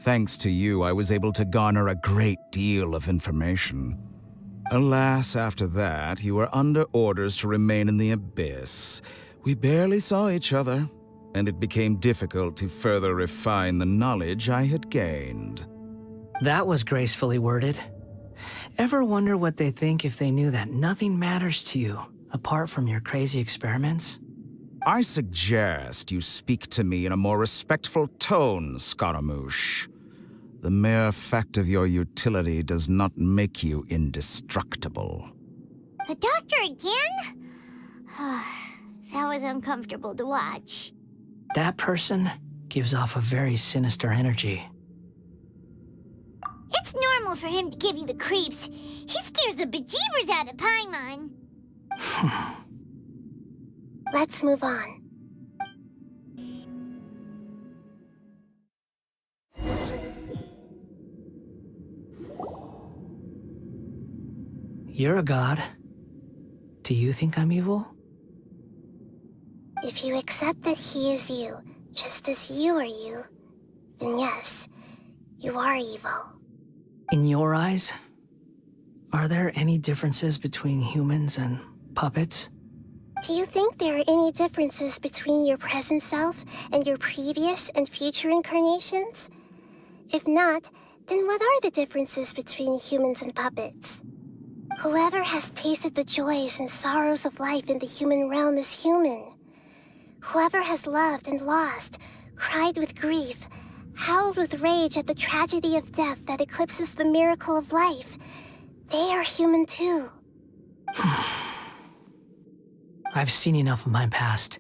Thanks to you, I was able to garner a great deal of information. Alas, after that, you were under orders to remain in the abyss. We barely saw each other, and it became difficult to further refine the knowledge I had gained. That was gracefully worded. Ever wonder what they think if they knew that nothing matters to you, apart from your crazy experiments? I suggest you speak to me in a more respectful tone, Scaramouche. The mere fact of your utility does not make you indestructible. The doctor again? That was uncomfortable to watch. That person gives off a very sinister energy. It's normal for him to give you the creeps. He scares the bejeebers out of Paimon. Let's move on. You're a god. Do you think I'm evil? If you accept that he is you, just as you are you, then yes, you are evil. In your eyes, are there any differences between humans and puppets? Do you think there are any differences between your present self and your previous and future incarnations? If not, then what are the differences between humans and puppets? Whoever has tasted the joys and sorrows of life in the human realm is human. Whoever has loved and lost, cried with grief, howled with rage at the tragedy of death that eclipses the miracle of life, They are human too. I've seen enough of my past.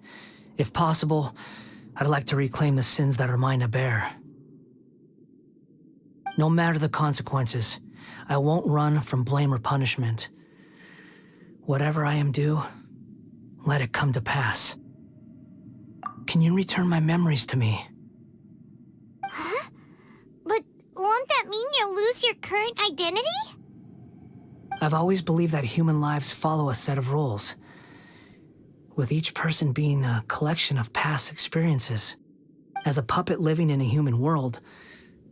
If possible, I'd like to reclaim the sins that are mine to bear. No matter the consequences, I won't run from blame or punishment. Whatever I am due, let it come to pass. Can you return my memories to me? Huh? But won't that mean you'll lose your current identity? I've always believed that human lives follow a set of rules, with each person being a collection of past experiences. As a puppet living in a human world,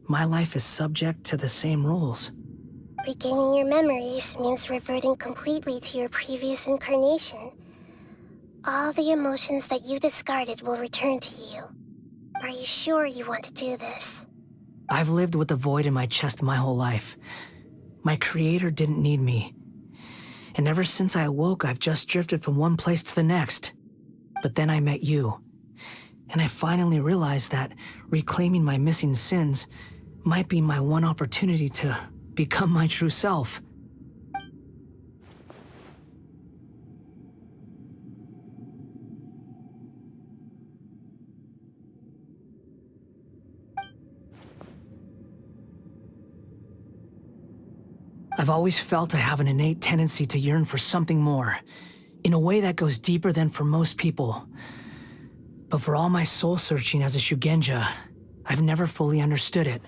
my life is subject to the same rules. Regaining your memories means reverting completely to your previous incarnation. All the emotions that you discarded will return to you. Are you sure you want to do this? I've lived with the void in my chest my whole life. My creator didn't need me. And ever since I awoke, I've just drifted from one place to the next. But then I met you. And I finally realized that reclaiming my missing sins might be my one opportunity to become my true self. I've always felt I have an innate tendency to yearn for something more, in a way that goes deeper than for most people. But for all my soul-searching as a Shugenja, I've never fully understood it.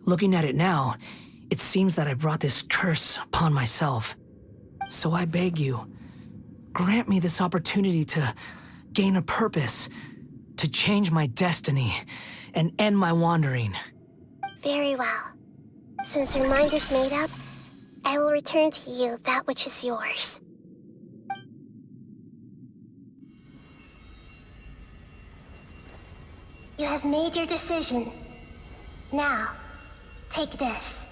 Looking at it now, it seems that I brought this curse upon myself. So I beg you, grant me this opportunity to gain a purpose, to change my destiny, and end my wandering. Very well. Since your mind is made up, I will return to you that which is yours. You have made your decision. Now, take this.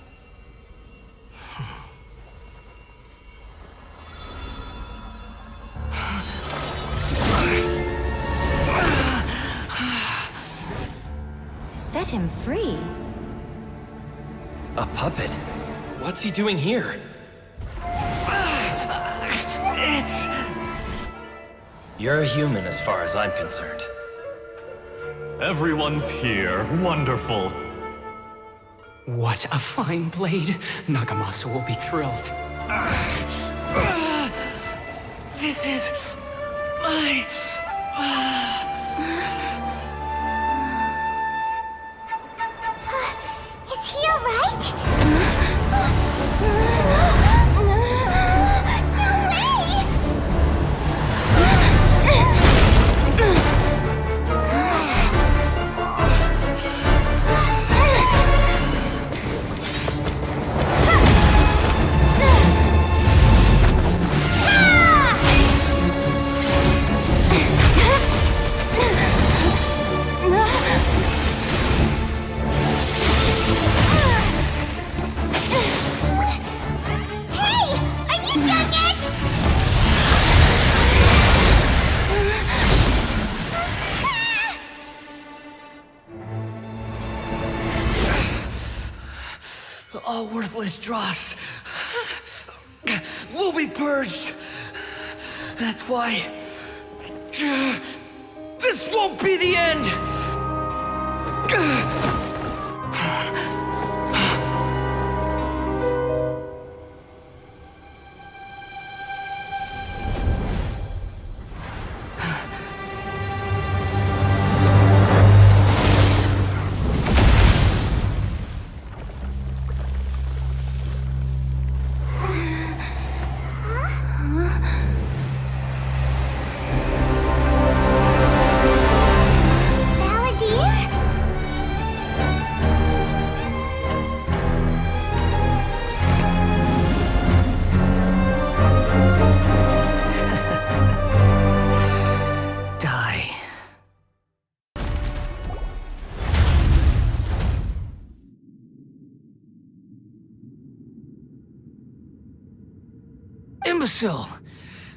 Set him free. A puppet? What's he doing here? You're a human as far as I'm concerned. Everyone's here. Wonderful. What a fine blade. Nagamasa will be thrilled. This is my... Is he alright? All worthless dross will be purged. That's why this won't be the end. Imbecile!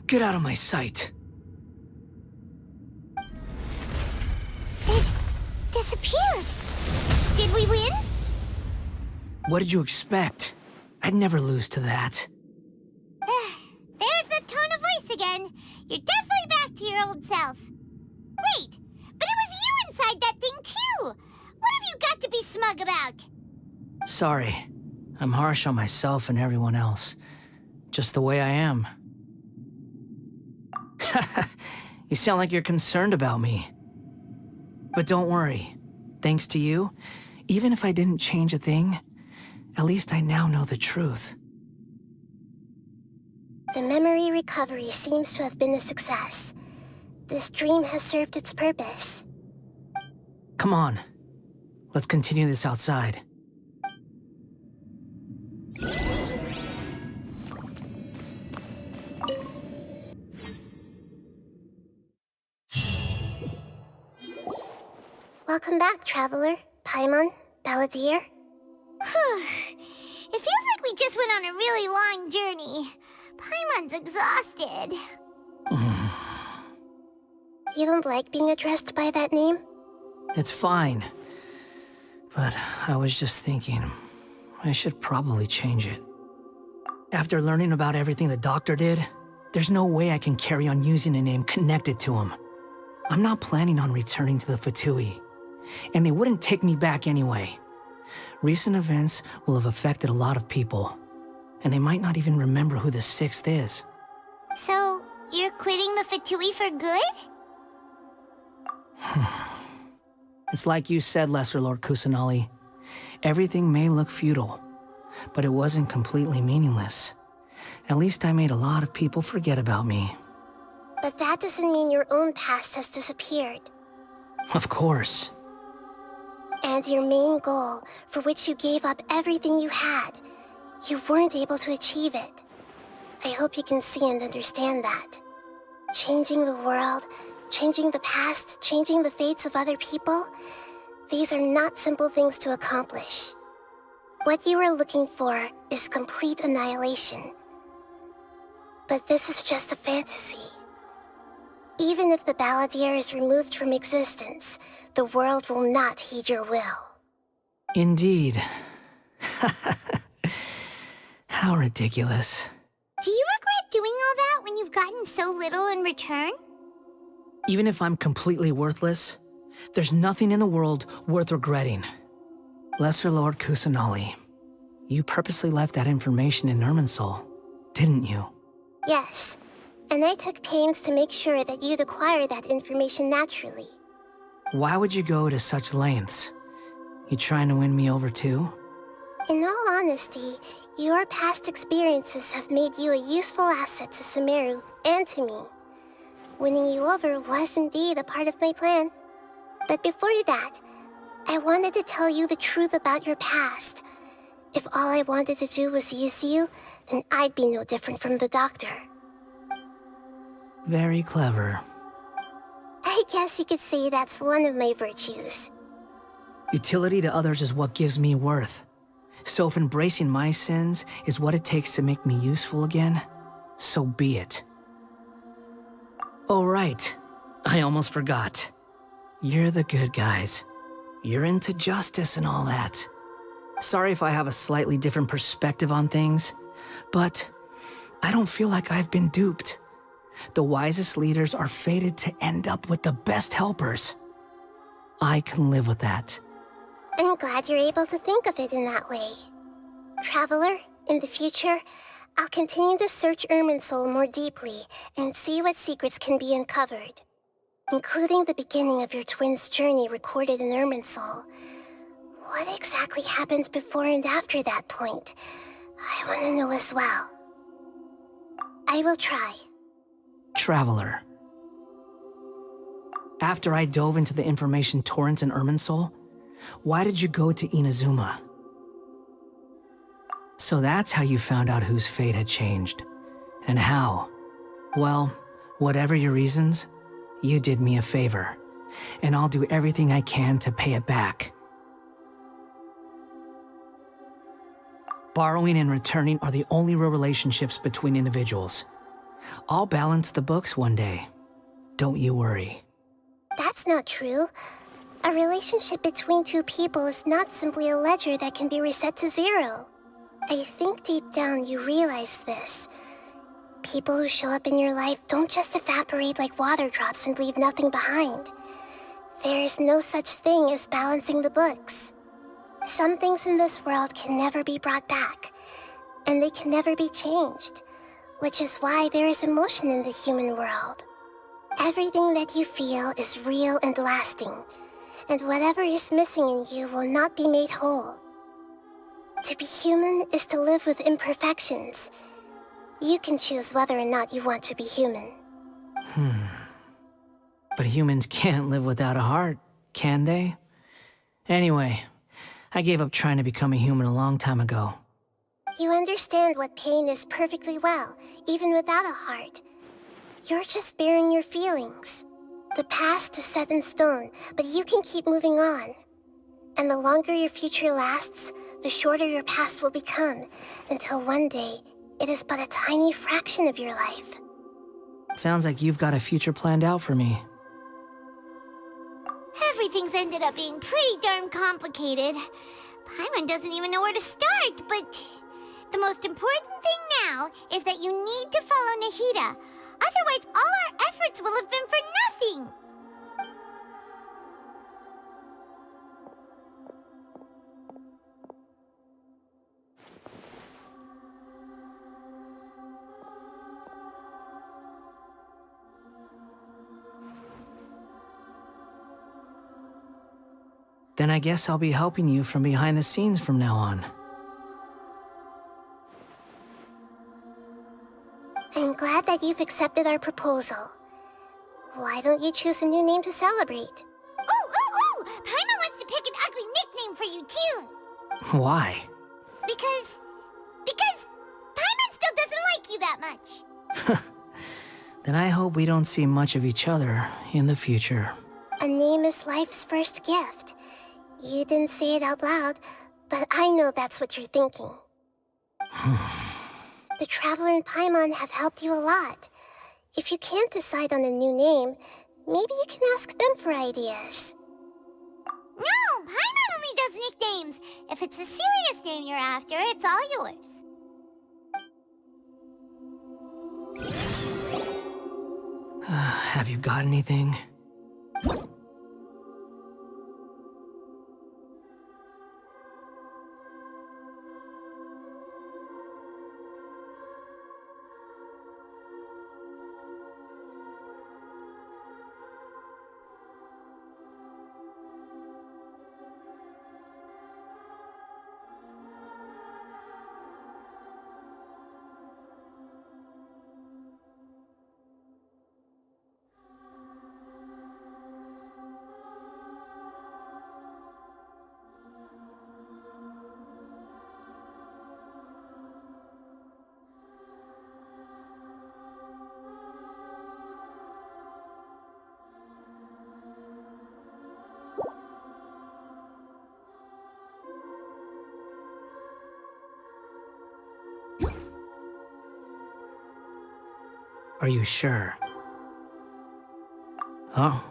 Get out of my sight. It disappeared. Did we win? What did you expect? I'd never lose to that. There's the tone of voice again. You're definitely back to your old self. Wait, but it was you inside that thing too! What have you got to be smug about? Sorry. I'm harsh on myself and everyone else. Just the way I am. You sound like you're concerned about me. But don't worry. Thanks to you, even if I didn't change a thing, at least I now know the truth. The memory recovery seems to have been a success. This dream has served its purpose. Come on. Let's continue this outside. Welcome back, Traveler, Paimon, Balladeer. It feels like we just went on a really long journey. Paimon's exhausted. You don't like being addressed by that name? It's fine. But I was just thinking, I should probably change it. After learning about everything the doctor did, there's no way I can carry on using a name connected to him. I'm not planning on returning to the Fatui, and they wouldn't take me back anyway. Recent events will have affected a lot of people, and they might not even remember who the Sixth is. So, you're quitting the Fatui for good? It's like you said, Lesser Lord Kusanali. Everything may look futile, but it wasn't completely meaningless. At least I made a lot of people forget about me. But that doesn't mean your own past has disappeared. Of course. And your main goal, for which you gave up everything you had, you weren't able to achieve it. I hope you can see and understand that. Changing the world, changing the past, changing the fates of other people, these are not simple things to accomplish. What you are looking for is complete annihilation. But this is just a fantasy. Even if the Balladeer is removed from existence, the world will not heed your will. Indeed. How ridiculous. Do you regret doing all that when you've gotten so little in return? Even if I'm completely worthless, there's nothing in the world worth regretting. Lesser Lord Kusanali, you purposely left that information in Irminsul, didn't you? Yes, and I took pains to make sure that you'd acquire that information naturally. Why would you go to such lengths? You trying to win me over too? In all honesty, your past experiences have made you a useful asset to Sumeru and to me. Winning you over was indeed a part of my plan. But before that, I wanted to tell you the truth about your past. If all I wanted to do was use you, then I'd be no different from the doctor. Very clever. I guess you could say that's one of my virtues. Utility to others is what gives me worth. So if embracing my sins is what it takes to make me useful again, so be it. Oh right, I almost forgot. You're the good guys. You're into justice and all that. Sorry if I have a slightly different perspective on things, but I don't feel like I've been duped. The wisest leaders are fated to end up with the best helpers. I can live with that. I'm glad you're able to think of it in that way. Traveler, in the future, I'll continue to search Irminsul more deeply and see what secrets can be uncovered, including the beginning of your twins' journey recorded in Irminsul. What exactly happened before and after that point? I want to know as well. I will try. Traveler. After I dove into the information torrents in Irminsul, why did you go to Inazuma? So that's how you found out whose fate had changed. And how? Well, whatever your reasons, you did me a favor. And I'll do everything I can to pay it back. Borrowing and returning are the only real relationships between individuals. I'll balance the books one day. Don't you worry. That's not true. A relationship between two people is not simply a ledger that can be reset to zero. I think deep down you realize this. People who show up in your life don't just evaporate like water drops and leave nothing behind. There is no such thing as balancing the books. Some things in this world can never be brought back, and they can never be changed, which is why there is emotion in the human world. Everything that you feel is real and lasting, and whatever is missing in you will not be made whole. To be human is to live with imperfections. You can choose whether or not you want to be human. But humans can't live without a heart, can they? Anyway, I gave up trying to become a human a long time ago. You understand what pain is perfectly well, even without a heart. You're just bearing your feelings. The past is set in stone, but you can keep moving on. And the longer your future lasts, the shorter your past will become, until one day, it is but a tiny fraction of your life. Sounds like you've got a future planned out for me. Everything's ended up being pretty darn complicated. Paimon doesn't even know where to start, but the most important thing now is that you need to follow Nahida. Otherwise, all our efforts will have been for nothing. Then I guess I'll be helping you from behind the scenes from now on. I'm glad that you've accepted our proposal. Why don't you choose a new name to celebrate? Ooh! Paimon wants to pick an ugly nickname for you, too. Why? Because Paimon still doesn't like you that much. Then I hope we don't see much of each other in the future. A name is life's first gift. You didn't say it out loud, but I know that's what you're thinking. The Traveler and Paimon have helped you a lot. If you can't decide on a new name, maybe you can ask them for ideas. No, Paimon only does nicknames. If it's a serious name you're after, it's all yours. Have you got anything? Are you sure? Oh.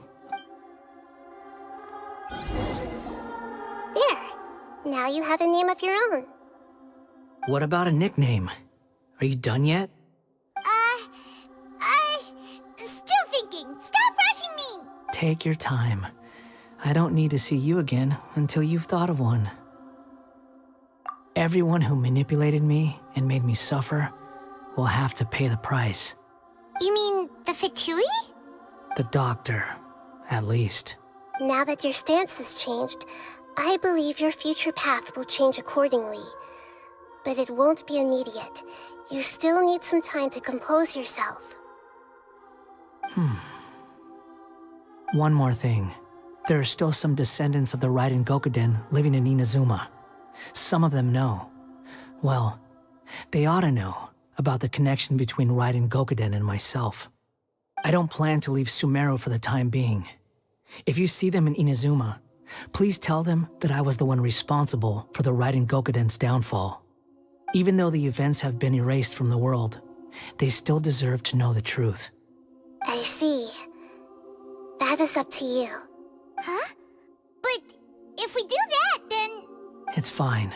There. Now you have a name of your own. What about a nickname? Are you done yet? Still thinking. Stop rushing me! Take your time. I don't need to see you again until you've thought of one. Everyone who manipulated me and made me suffer will have to pay the price. You mean the Fatui? The doctor, at least. Now that your stance has changed, I believe your future path will change accordingly. But it won't be immediate. You still need some time to compose yourself. One more thing. There are still some descendants of the Raiden Gokuden living in Inazuma. Some of them know. Well, they ought to know about the connection between Raiden Gokuden and myself. I don't plan to leave Sumeru for the time being. If you see them in Inazuma, please tell them that I was the one responsible for the Raiden Gokuden's downfall. Even though the events have been erased from the world, they still deserve to know the truth. I see. That is up to you. Huh? But if we do that, then... It's fine.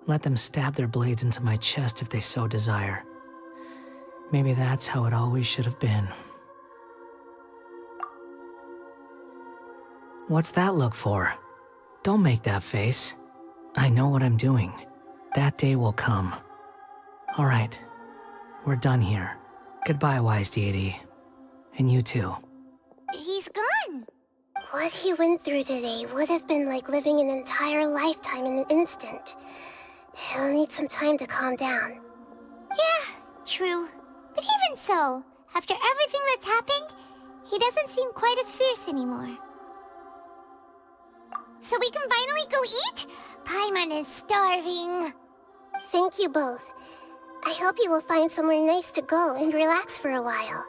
Let them stab their blades into my chest if they so desire. Maybe that's how it always should have been. What's that look for? Don't make that face. I know what I'm doing. That day will come. All right, we're done here. Goodbye, wise deity. And you too. He's gone. What he went through today would have been like living an entire lifetime in an instant. He'll need some time to calm down. Yeah, true. But even so, after everything that's happened, he doesn't seem quite as fierce anymore. So we can finally go eat? Paimon is starving. Thank you both. I hope you will find somewhere nice to go and relax for a while.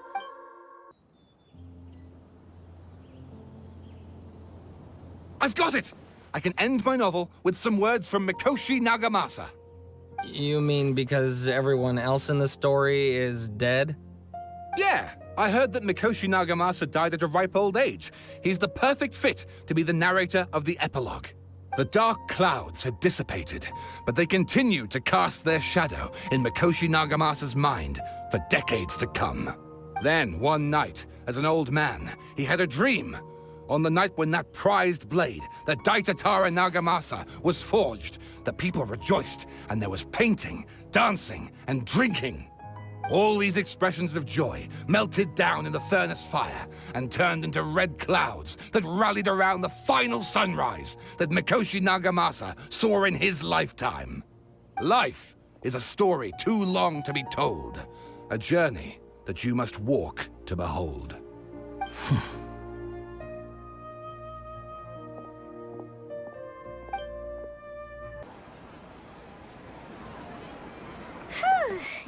I've got it! I can end my novel with some words from Mikoshi Nagamasa. You mean because everyone else in the story is dead? Yeah, I heard that Mikoshi Nagamasa died at a ripe old age. He's the perfect fit to be the narrator of the epilogue. The dark clouds had dissipated, but they continued to cast their shadow in Mikoshi Nagamasa's mind for decades to come. Then, one night, as an old man, he had a dream. On the night when that prized blade, the Daitatara Nagamasa, was forged, the people rejoiced, and there was painting, dancing, and drinking. All these expressions of joy melted down in the furnace fire and turned into red clouds that rallied around the final sunrise that Mikoshi Nagamasa saw in his lifetime. Life is a story too long to be told, a journey that you must walk to behold.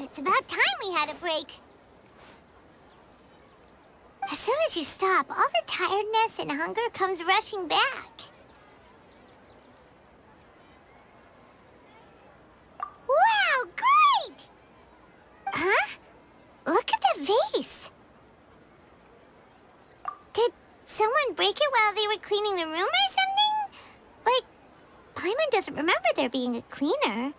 It's about time we had a break. As soon as you stop, all the tiredness and hunger comes rushing back. Wow, great! Huh? Look at the vase. Did someone break it while they were cleaning the room or something? But Paimon doesn't remember there being a cleaner.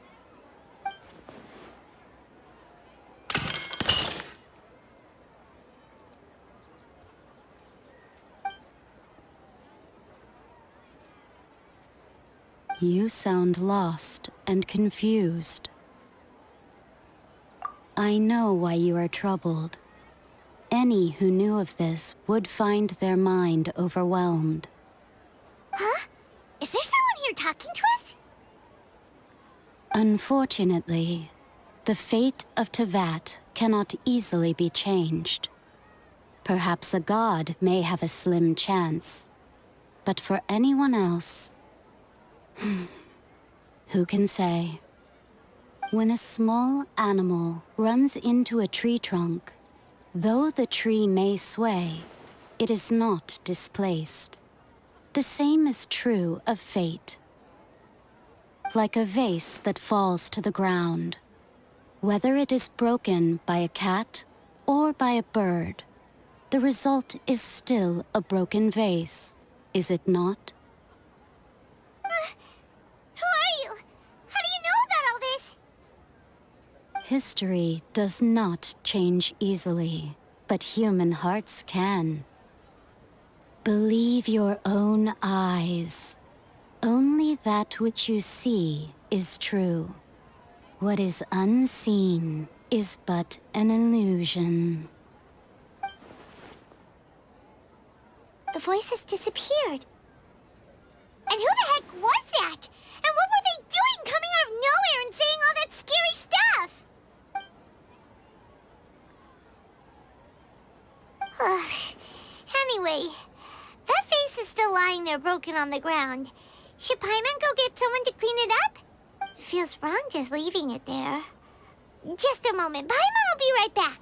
You sound lost and confused. I know why you are troubled. Any who knew of this would find their mind overwhelmed. Huh? Is there someone here talking to us? Unfortunately, the fate of Tevat cannot easily be changed. Perhaps a god may have a slim chance, but for anyone else, who can say? When a small animal runs into a tree trunk, though the tree may sway, it is not displaced. The same is true of fate. Like a vase that falls to the ground, whether it is broken by a cat or by a bird, the result is still a broken vase, is it not? Who are you? How do you know about all this? History does not change easily, but human hearts can. Believe your own eyes. Only that which you see is true. What is unseen is but an illusion. The voices disappeared. And who the heck was that? And what were they doing coming out of nowhere and saying all that scary stuff? Anyway, that face is still lying there broken on the ground. Should Paimon go get someone to clean it up? It feels wrong just leaving it there. Just a moment. Paimon will be right back.